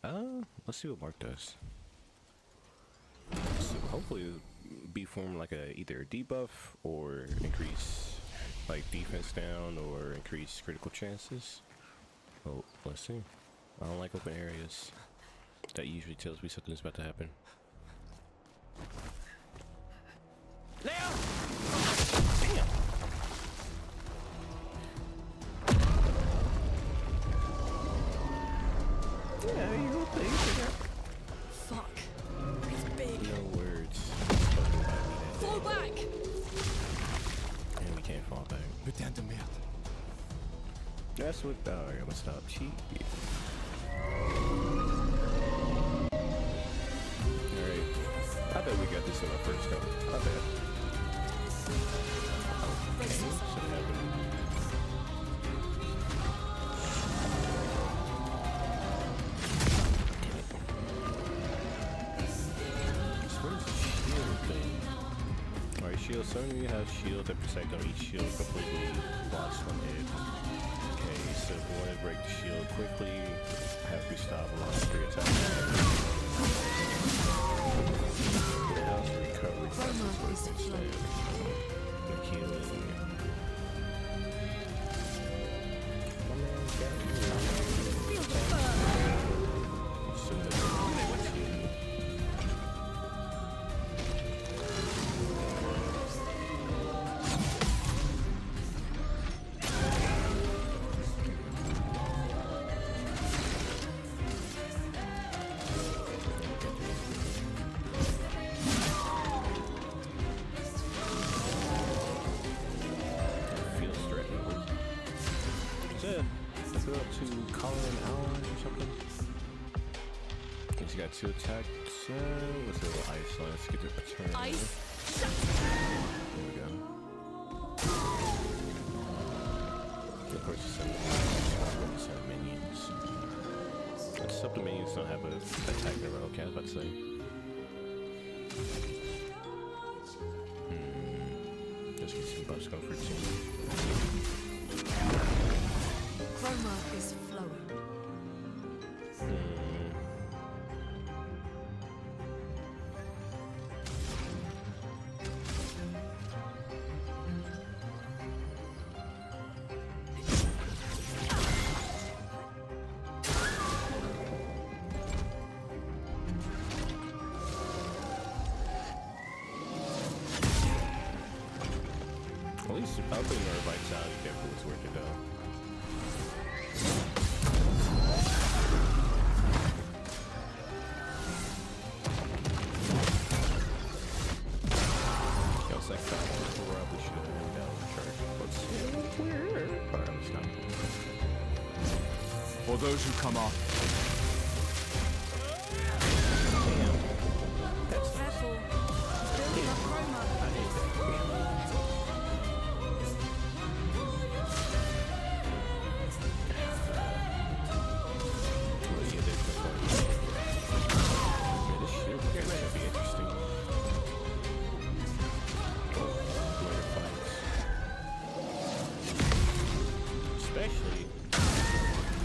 Let's see what mark does. So hopefully it'll be formed like either a debuff or increase like defense down or increase critical chances. Oh, let's see. I don't like open areas. That usually tells me something's about to happen.
Clair!
Damn! Yeah, you okay?
Fuck. It's big.
No words.
Fall back!
And we can't fall back.
Putain de merde.
That's what. Oh, I'm gonna stop. Cheat. Alright. I bet we got this in our first go. I bet. Okay, should happen. shield. Some of you have shield that protect on each shield completely blocks one hit. Okay, so if you want to break the shield quickly, have Gustavo launch 3 attacks. It helps recovery fast instead. The healing. He's got 2 attacks. What's the little ice line? Let's get it a turn.
Ice.
There we go. Of course, some minions. Let's hope the minions don't have an attack in a row. Okay, I was about to say. Let's get some buffs going for a team.
Chroma is flowing.
At least upping our vitality definitely was worth it though. Yo, it's like that one. Probably should have been down the chart. Let's see. Where? Alright, let's stop.
For those who come off.
Damn. That's
Careful. He's building up Chroma.
I hate that. Especially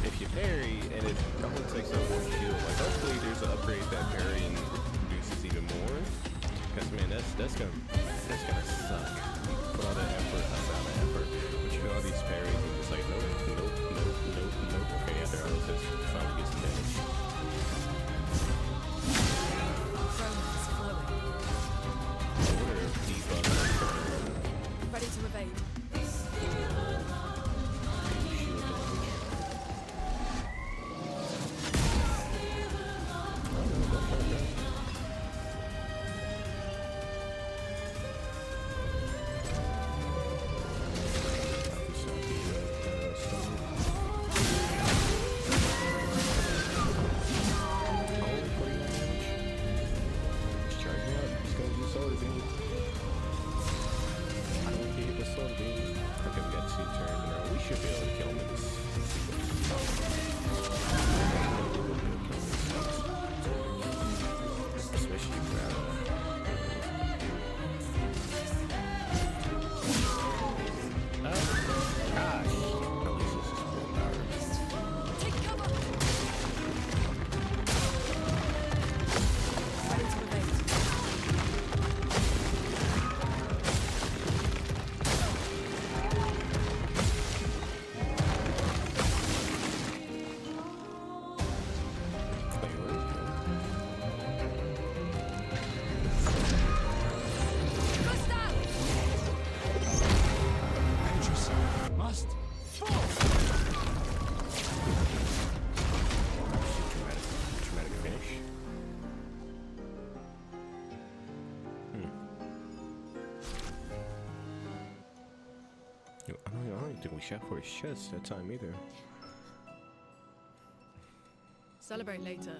if you parry and it only takes up 1 shield. Like hopefully there's an upgrade that parrying reduces even more. Cause man, that's gonna suck. You put all that effort, outside the effort, but you do all these parries and it's like nope. Okay, yeah, there I was just finally get some damage.
Chroma is flowing.
What are debuffs?
Ready to evade.
Shield damage. I don't think we shot for his chest that time either.
Celebrate later.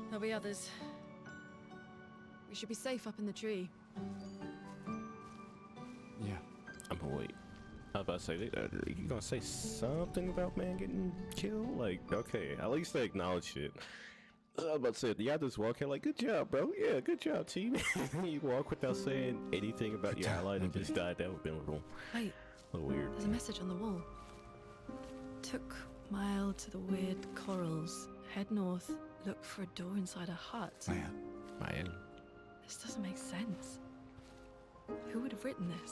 There'll be others. We should be safe up in the tree.
Yeah.
I'm gonna wait. I was about to say, you gonna say something about man getting killed? Like, okay, at least they acknowledged it. I was about to say, y'all just walk in like, good job, bro. Yeah, good job, team. You walk without saying anything about your ally and just died. That would have been
Wait,
a little weird.
there's a message on the wall. Took Mile to the weird corals. Head north. Look for a door inside a hut.
Maya.
This doesn't make sense. Who would have written this?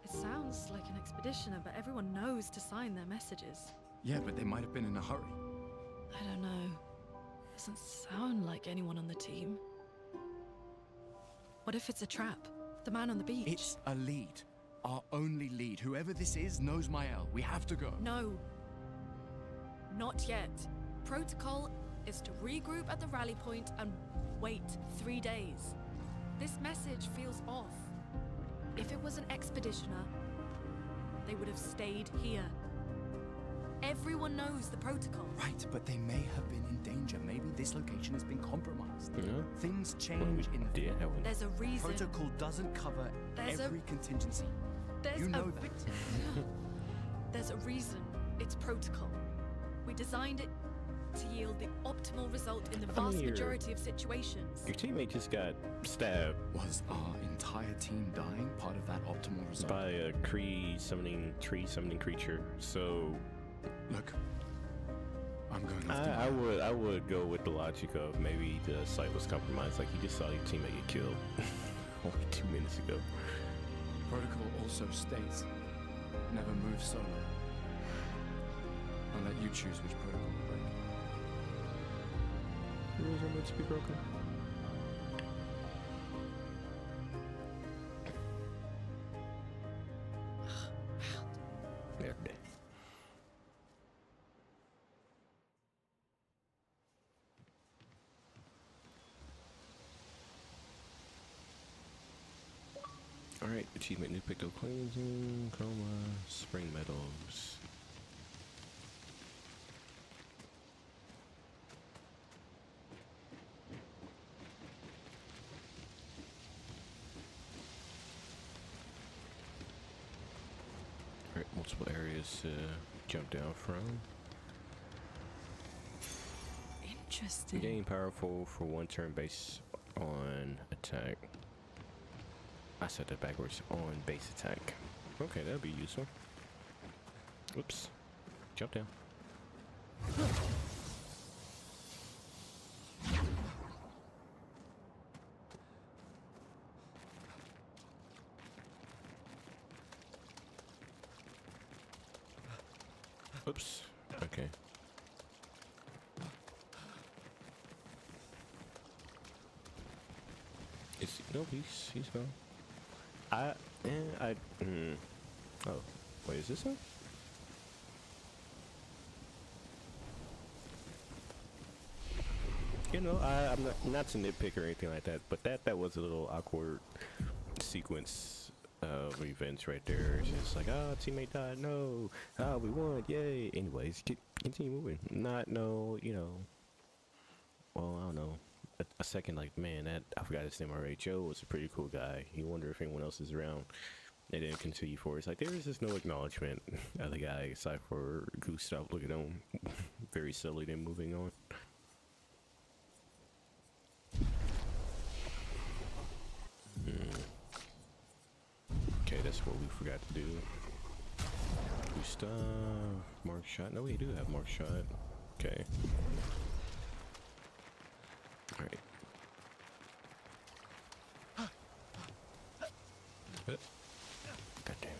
It sounds like an expeditioner, but everyone knows to sign their messages.
Yeah, but they might have been in a hurry.
I don't know. Doesn't sound like anyone on the team. What if it's a trap? The man on the beach?
It's a lead. Our only lead. Whoever this is knows Mael. We have to go.
No. Not yet. Protocol is to regroup at the rally point and wait 3 days. This message feels off. If it was an expeditioner, they would have stayed here. Everyone knows the protocol.
Right, but they may have been in danger. Maybe this location has been compromised.
Yeah.
Things change in
Yeah, that one.
There's a reason.
Protocol doesn't cover
There's
every contingency.
There's
You know
a
that.
There's a reason it's protocol. We designed it to yield the optimal result in the
I mean,
vast
your-
majority of situations.
Your teammate just got stabbed
Was our entire team dying part of that optimal result?
by a tree summoning creature. So
Look, I'm going off to
I would go with the logic of maybe the site was compromised. Like you just saw your teammate get killed only 2 minutes ago.
Protocol also states, never move solo. I'll let you choose which protocol to break.
Rules are meant to be broken. There. Alright, achievement new picked up cleansing, chroma, spring metals. Alright, multiple areas to jump down from.
Interesting.
Gain powerful for 1 turn based on attack. I said that backwards. On base attack. Okay, that'd be useful. Oops. Jump down. Oops. Okay. Is no, he's gone. Oh, wait, is this one? You know, I'm not to nitpick or anything like that, but that was a little awkward sequence of events right there. It's just like, oh, teammate died, no, we won, yay. Anyways, continue moving. You know, well, I don't know. A second, like, man, I forgot his name already. Joe was a pretty cool guy. You wonder if anyone else is around. They didn't continue forward. It's like there is just no acknowledgement of the guy aside for Goose stopped looking at him very silly, then moving on. Okay, that's what we forgot to do. Gustav, mark shot. No, we do have mark shot. Okay. Alright. God damn it.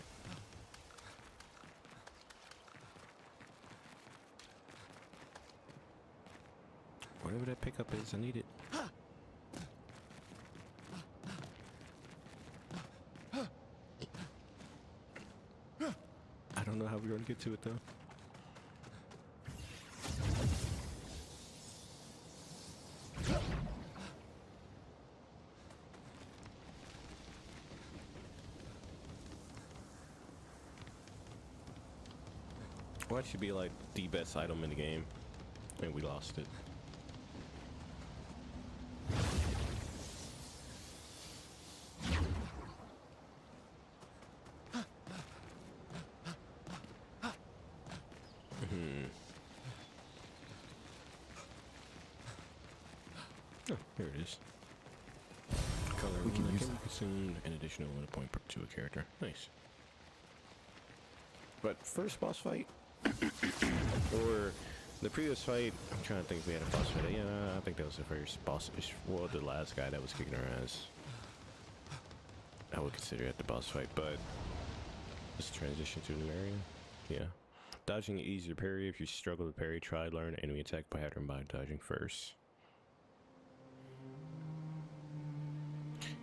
Whatever that pickup is, I need it. I don't know how we're gonna get to it though. Well, that should be like the best item in the game, and we lost it. Oh, here it is. Color
We can use
can
that.
consume an additional 1 point to a character. Nice. But first boss fight, or the previous fight, I'm trying to think if we had a boss fight. Yeah, I think that was the first boss. Well, the last guy that was kicking our ass. I would consider it the boss fight, but let's transition to a new area. Yeah. Dodging easier parry. If you struggle to parry, try learn enemy attack pattern by dodging first.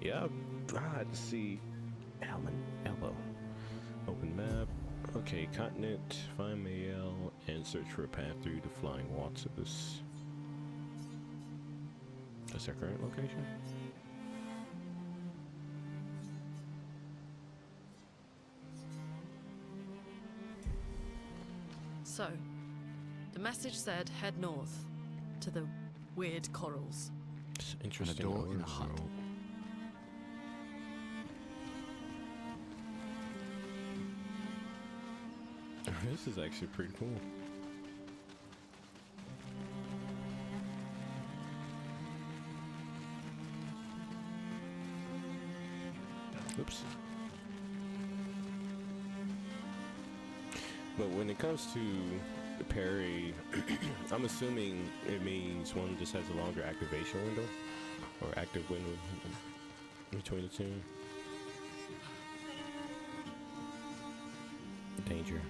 Yeah, let's see. Elbow. Open map. Okay, continent. Find Mael and search for a path through the flying waltzes. That's our current location?
So, the message said head north to the weird corals.
It's interesting.
door in a hut.
overall. This is actually pretty cool. Oops. But when it comes to the parry, I'm assuming it means one just has a longer activation window, or active window between the two. Danger.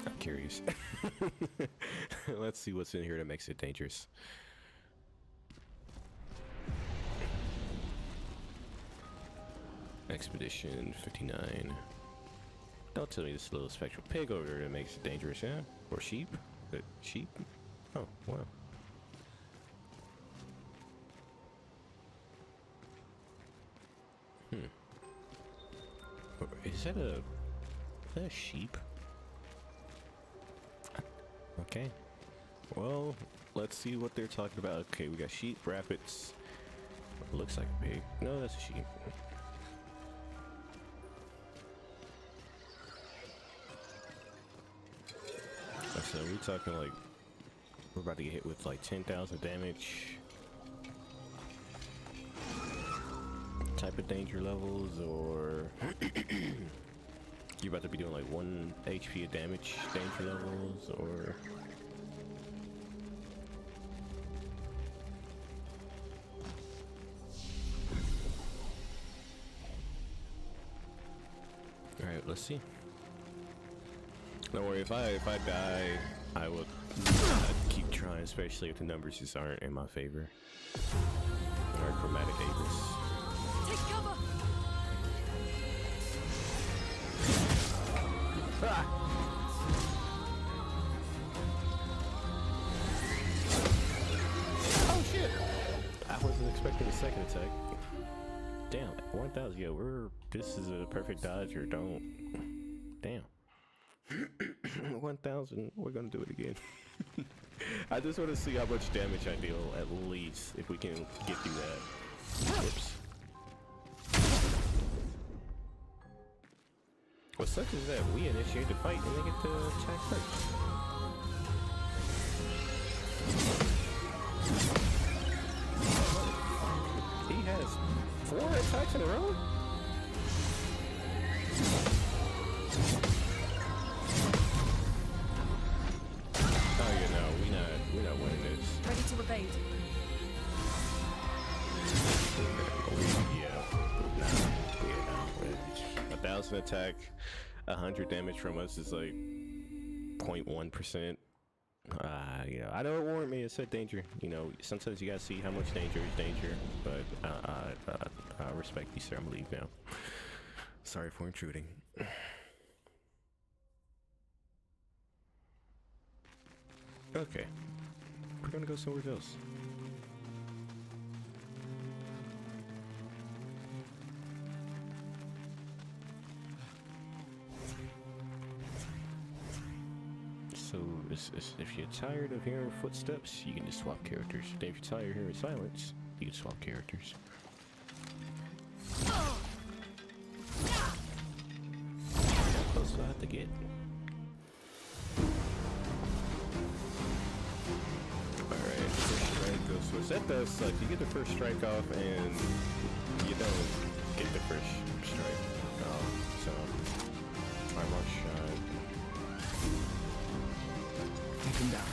I'm curious. Let's see what's in here that makes it dangerous. Expedition 59. Don't tell me this little spectral pig over there that makes it dangerous, yeah? Or sheep? Sheep? Oh, wow. Is that a sheep? Okay. Well, let's see what they're talking about. Okay, we got sheep, rabbits. Looks like a pig. No, that's a sheep. So we're talking like we're about to get hit with like 10,000 damage. Type of danger levels, or you're about to be doing like 1 HP of damage danger levels, or all right, let's see. Don't worry, if I die, I will keep trying, especially if the numbers just aren't in my favor. Alright, chromatic Avis.
Take cover!
Ah! Oh shit! I wasn't expecting a second attack. Damn, 1,000. Yeah, this is a perfect dodge, or don't. Damn. 1,000. We're gonna do it again. I just want to see how much damage I deal, at least, if we can get through that. Oops. What sucks is that we initiate the fight and they get to attack first. He has 4 attacks in a row? Oh yeah, no, we're not winning this.
Ready to evade.
Yeah, 1,000 attack, 100 damage from us is like 0.1%. You know, I don't warrant me. It said danger. You know, sometimes you gotta see how much danger is danger. But I respect you, sir. I'm gonna leave now. Sorry for intruding. Okay, we're gonna go somewhere else. So, if you're tired of hearing footsteps, you can just swap characters. Then if you're tired of hearing silence, you can swap characters. How close do I have to get? Alright. So what that does, like, you get the first strike off, and you don't get the first strike off. So, armor shot.
Take him down.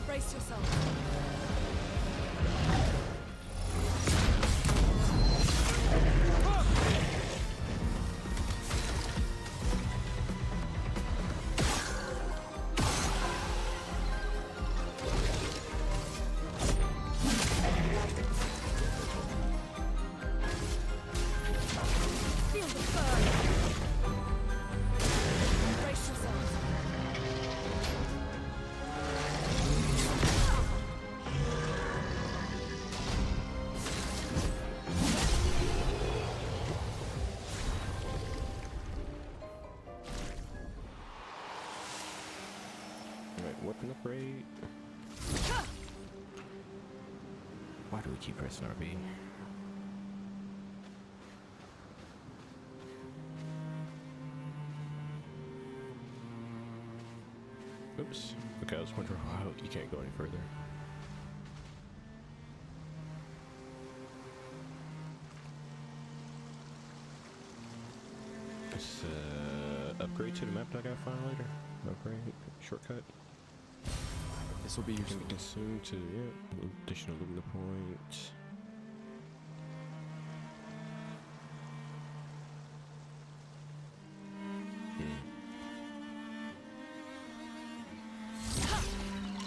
Brace yourself. Feel the burn. Brace yourself.
Alright, weapon upgrade. Why do we keep pressing RB? Oops. Okay, I was wondering why you can't go any further. This upgrade to the map that I gotta find later. Upgrade, shortcut.
This will be
Can
useful.
be consumed to, yeah, additional lumina points.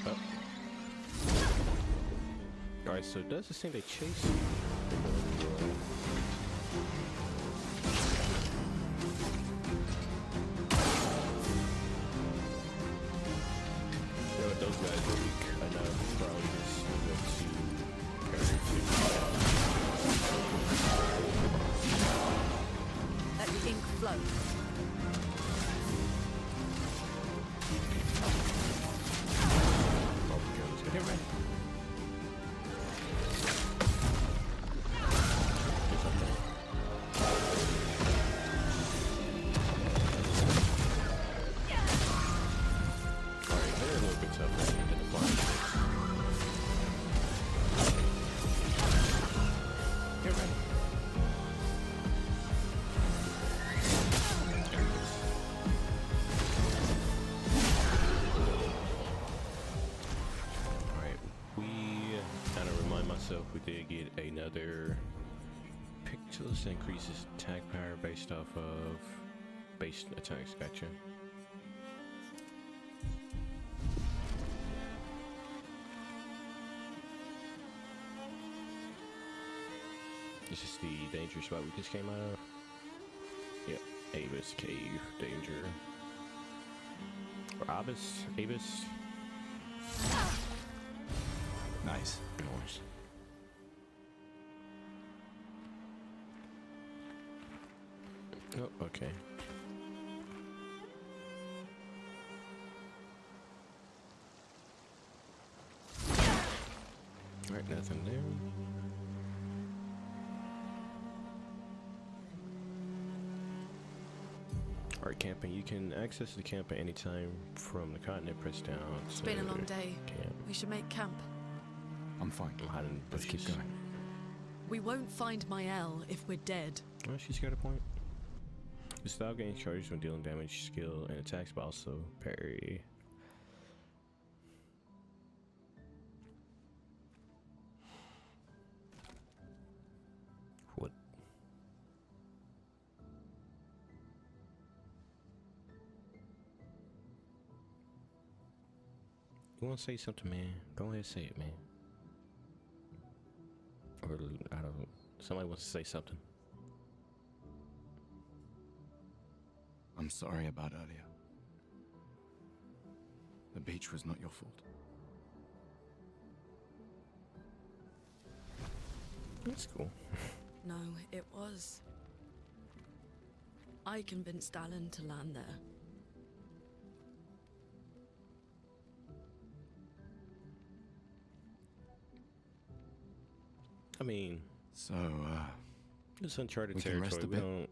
Oh. Alright, so does this thing they chase you? You know what, those guys are weak enough, probably just to parry
Let the ink flow.
probably goes. Hit right. Alright, they're a little bit tougher than the flying ships. Get ready. There it is. Alright, we kind of remind myself we did get another pixels that increases attack power based off of base attacks. Gotcha. This is the danger spot we just came out of. Yep, Avis Cave danger. Or Abyss, Abyss.
Nice.
Nice. Oh, okay. Alright, nothing there. Alright, camping. You can access the camp at any time from the continent. Press down.
It's been a long day.
Camp.
We should make camp.
I'm fine.
I'm hiding in the
Let's keep
bushes.
going.
We won't find Mael if we're dead.
Oh, she's got a point. The style gains charges when dealing damage, skill, and attacks, but also parry. What? You want to say something, man? Go ahead and say it, man. Or, I don't know. Somebody wants to say something.
I'm sorry about earlier. The beach was not your fault.
That's cool.
No, it was. I convinced Alan to land there.
I mean,
So,
it's uncharted
we can rest
territory.
a
We
bit?
don't.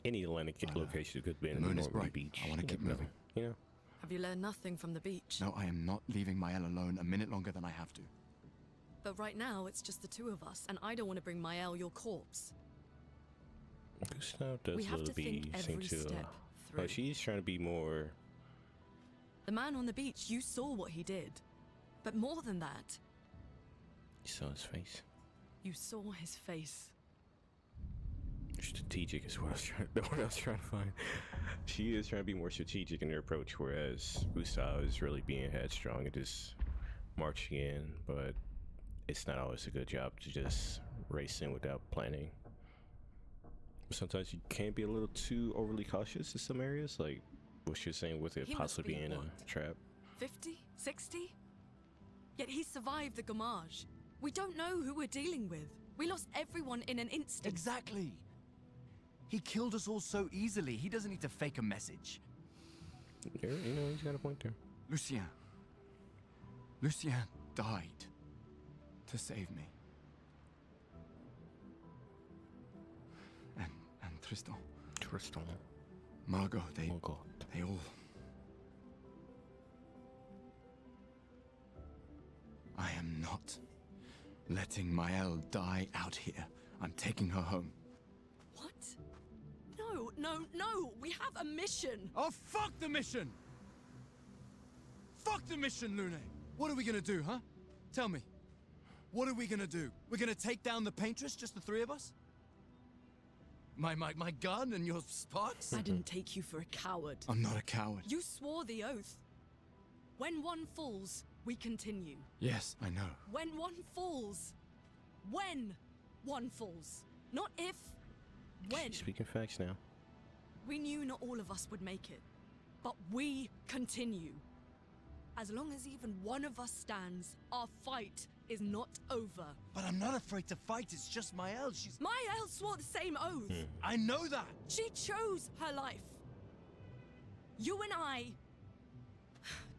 Any Atlantic location could be in
the
the
moon is
Normandy
bright.
Beach.
I wanna
You
keep
never know,
moving.
You know.
Have you learned nothing from the beach?
no, I am not leaving Mael alone a minute longer than I have to.
But right now, it's just the two of us, and I don't want to bring Mael your corpse.
Gustav does
We
a
have
little
to think
seem
every
to.
step through.
Oh, she's trying to be more.
The man on the beach, you saw what he did. But more than that,
You saw his face.
you saw his face.
Strategic is what I was trying. What I was trying to find. She is trying to be more strategic in her approach, whereas Gustav is really being headstrong and just marching in. But it's not always a good job to just race in without planning. Sometimes you can be a little too overly cautious in some areas, like what you're saying with it
He must
possibly
be
being a
what?
trap.
50? 60? Yet he survived the Gamage. We don't know who we're dealing with. We lost everyone in an instant.
Exactly. He killed us all so easily. He doesn't need to fake a message.
Yeah, you know, he's got a point there.
Lucien. Lucien died to save me. And Tristan.
Tristan.
Margot,
Oh God.
they all... I am not letting Mael die out here. I'm taking her home.
What? No, no, no! We have a mission!
Oh, fuck the mission! Fuck the mission, Lune! What are we gonna do, huh? Tell me. What are we gonna do? We're gonna take down the paintress, just the three of us? My gun and your sparks?
I didn't take you for a coward.
I'm not a coward.
You swore the oath. When one falls, we continue.
Yes, I know.
When one falls. When one falls. Not if. When.
She's speaking facts now.
We knew not all of us would make it. But we continue. As long as even one of us stands, our fight is not over.
But I'm not afraid to fight, it's just Mael. She's...
Mael swore the same oath.
I know that!
She chose her life. You and I...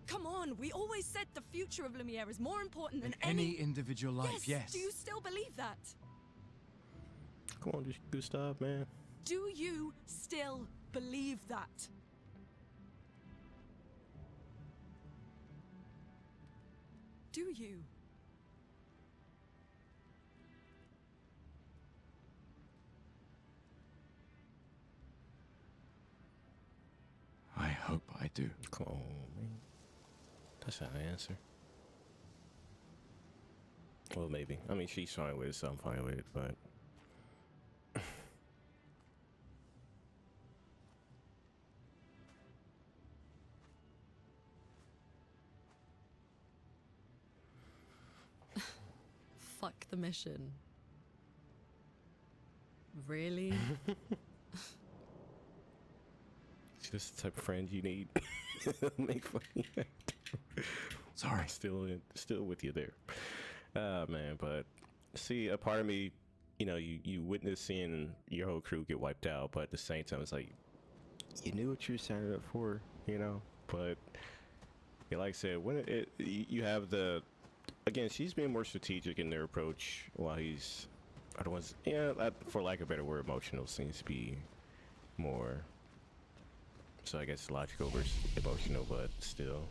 Come on, we always said the future of Lumiere is more important than
Any individual life, yes.
Do you still believe that?
Come on, just Gustav, man.
Do you still believe that? Do you?
I hope I do.
Come on, man. That's not an answer. Well, maybe. I mean, she's fine with it, so I'm fine with it, but...
Fuck the mission. Really?
It's just the type of friend you need. Make funny.
Sorry.
Still with you there. Man, but see, a part of me, you know, you witness seeing your whole crew get wiped out, but at the same time, it's like, you knew what you were signing up for, you know? But, yeah, like I said, when you have the, again, she's being more strategic in their approach, while he's, otherwise, yeah, for lack of a better word, emotional seems to be more, so I guess logical versus emotional, but still.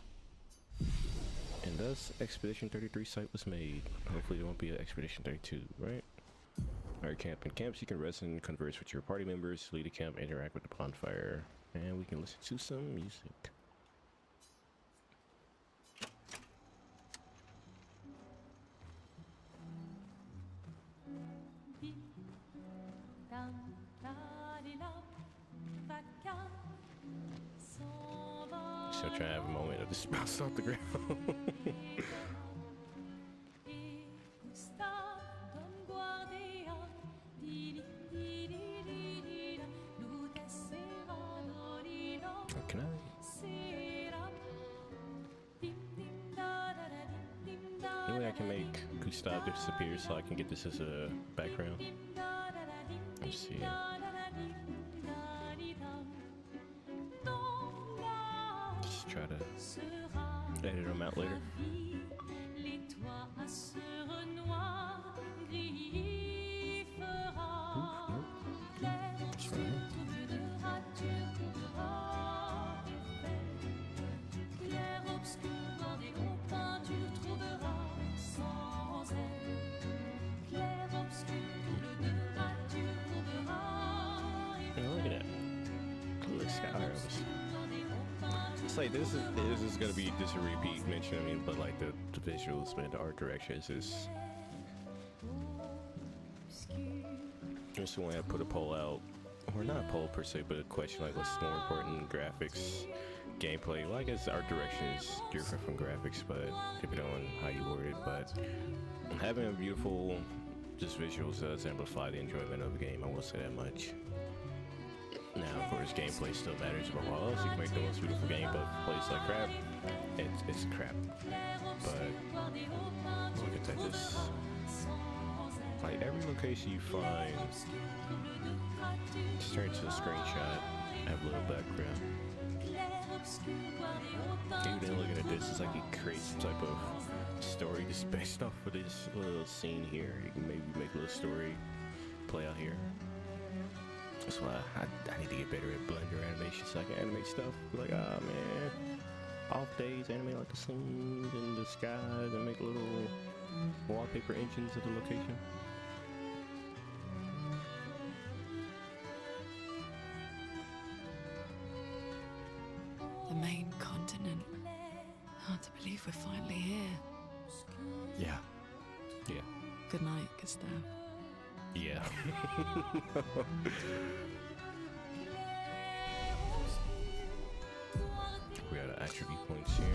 And thus, Expedition 33 site was made. Hopefully there won't be an Expedition 32, right? Alright, camp. In camps, you can rest and converse with your party members, lead a camp, interact with the bonfire, and we can listen to some music. Still trying to have a moment of just bounce off the ground. Can I? You know what? I I can make Gustav disappear so I can get this as a background? Let's see. Just try to edit them out later. That's right. Look at that. Look, Skyros. It's like this is gonna be just a repeat mention. I mean, but like the visuals, man, the art direction is just. Just want to put a poll out, or not a poll per se, but a question like, what's more important, graphics, gameplay? Well, I guess art direction is different from graphics, but depending on how you word it. But having a beautiful, just visuals does amplify the enjoyment of the game. I will say that much. Now, of course, gameplay still matters above all else. You can make the most beautiful game, but plays like crap. It's crap. But look at that, just like every location you find, just turn to a screenshot, have a little background. Even then, looking at this, it's like you create some type of story just based off of this little scene here. You can maybe make a little story play out here. That's why I need to get better at Blender animation so I can animate stuff. Like, ah, man, off days, animate like the scenes and the skies and make little wallpaper engines of the location.
The main continent. Hard to believe we're finally here.
Yeah. Yeah.
Good night, Gustav.
Yeah. We got attribute points here.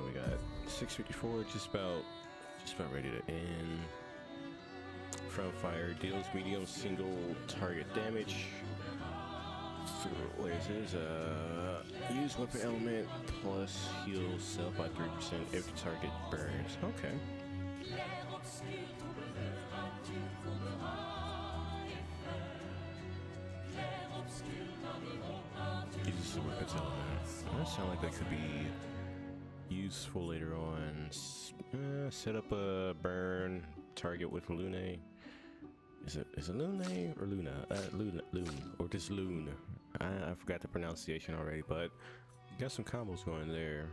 We got 654, just about ready to end. From fire deals medium single target damage. So what is this? Use weapon element plus heal self by 3% if the target burns. Okay. Uses the weapons element. That sound like that could be useful later on. Set up a burn target with Lune. Is it Lune or Luna? Loon or just Loon. I forgot the pronunciation already, but got some combos going there.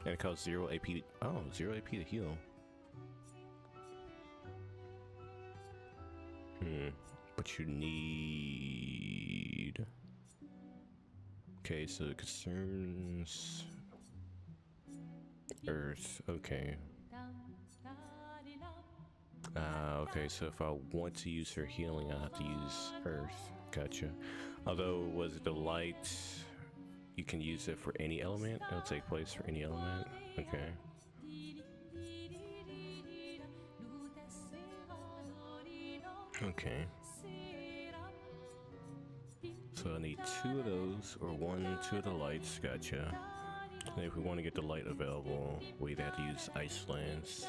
And it costs 0 AP to, 0 AP to heal. But you need... Okay, so it concerns Earth. Okay. Okay, so if I want to use her healing, I have to use Earth. Gotcha. Although, was it the light? You can use it for any element? It'll take place for any element? Okay. Okay. So I need 2 of those, or 2 of the lights. Gotcha. And if we want to get the light available, we either have to use Ice Lance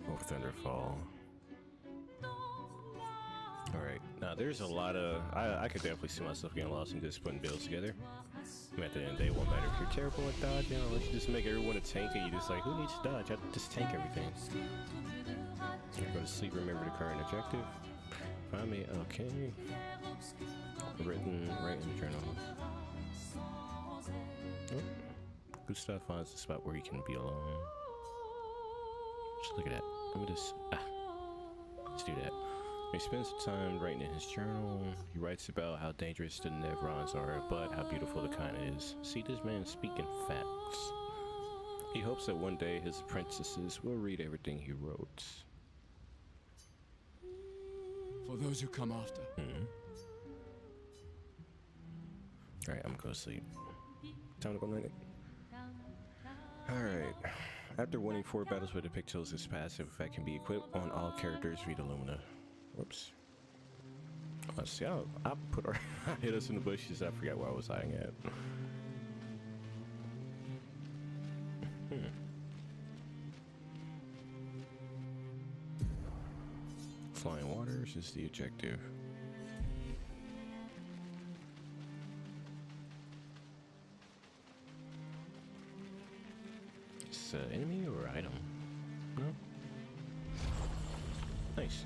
or Thunderfall. Alright, now there's a lot of... I could definitely see myself getting lost in just putting builds together. I mean, at the end of the day, it won't matter if you're terrible at dodging, unless you just make everyone a tank and you just like, who needs to dodge? I just tank everything. Go to sleep, remember the current objective. Find me, okay. Written right in the journal. Oh. Gustav finds the spot where he can be alone. Just look at that. Let me just... let's do that. He spends some time writing in his journal. He writes about how dangerous the Nevrons are, but how beautiful the kind is. See, this man speaking facts. He hopes that one day his apprentices will read everything he wrote.
For those who come after.
Alright, I'm gonna go to sleep. Time to go night. Alright. After winning 4 battles with the Pictos, this passive effect can be equipped on all characters via Lumina. Whoops. Let's see, I put our I hit us in the bushes. I forgot where I was hiding at. Flying waters is the objective. It's enemy or item? No? Nice.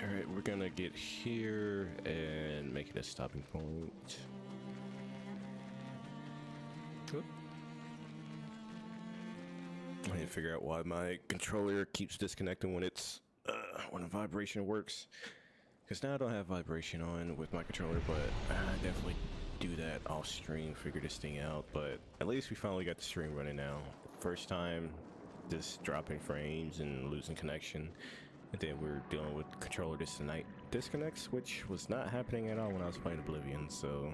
Alright, we're gonna get here and make it a stopping point. Oop. I need to figure out why my controller keeps disconnecting when it's when the vibration works. Because now I don't have vibration on with my controller, but I definitely do that off stream, figure this thing out. But at least we finally got the stream running now. First time just dropping frames and losing connection. And then we're dealing with controller disconnects, which was not happening at all when I was playing Oblivion, so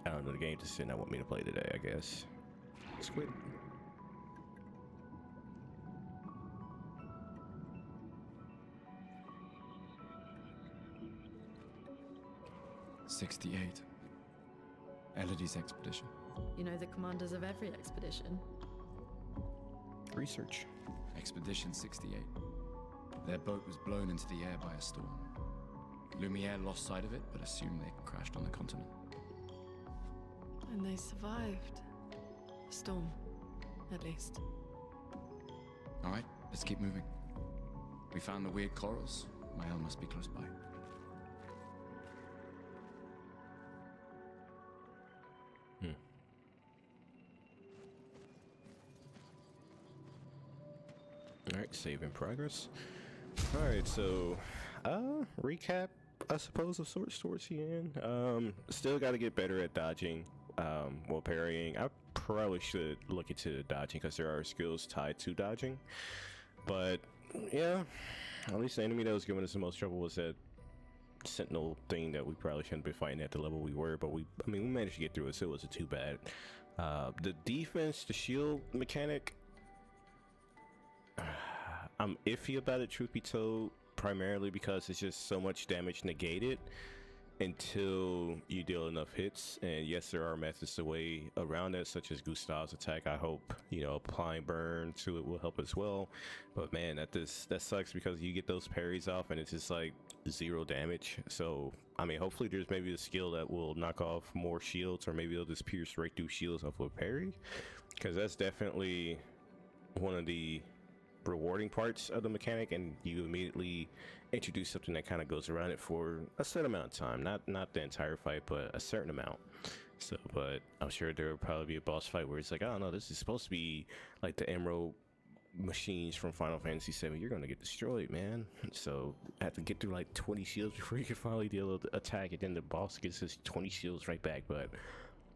I don't know, the game just did not want me to play today, I guess. Let's quit.
'68. Elodie's expedition.
You know the commanders of every expedition.
Research.
Expedition 68. Their boat was blown into the air by a storm. Lumiere lost sight of it, but assumed they crashed on the continent.
And they survived. Storm, at least.
All right, let's keep moving. We found the weird corals. Mael must be close by.
Alright, save in progress. Alright, so recap, I suppose, of sorts towards the end. Still got to get better at dodging, while parrying. I probably should look into dodging because there are skills tied to dodging. But yeah, at least the enemy that was giving us the most trouble was that sentinel thing that we probably shouldn't be fighting at the level we were, but we managed to get through it, so it wasn't too bad. The defense, the shield mechanic, I'm iffy about it, truth be told, primarily because it's just so much damage negated until you deal enough hits. And yes, there are methods to way around that, such as Gustav's attack. I hope, you know, applying burn to it will help as well. But man, that sucks because you get those parries off and it's just like 0 damage. So I mean, hopefully there's maybe a skill that will knock off more shields, or maybe it'll just pierce right through shields off of a parry, because that's definitely one of the rewarding parts of the mechanic, and you immediately introduce something that kind of goes around it for a certain amount of time, not the entire fight, but a certain amount. So, but I'm sure there will probably be a boss fight where it's like, I don't know, this is supposed to be like the Emerald machines from Final Fantasy VII. You're gonna get destroyed, man. So I have to get through like 20 shields before you can finally deal with the attack, and then the boss gets his 20 shields right back. But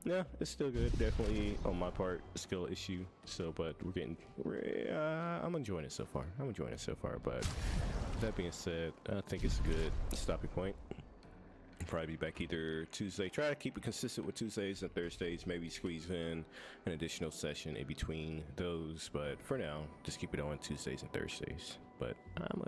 yeah, it's still good. Definitely on my part, a skill issue. So, but I'm enjoying it so far. But that being said, I think it's a good stopping point. Probably be back either Tuesday. Try to keep it consistent with Tuesdays and Thursdays. Maybe squeeze in an additional session in between those. But for now, just keep it on Tuesdays and Thursdays. But I'm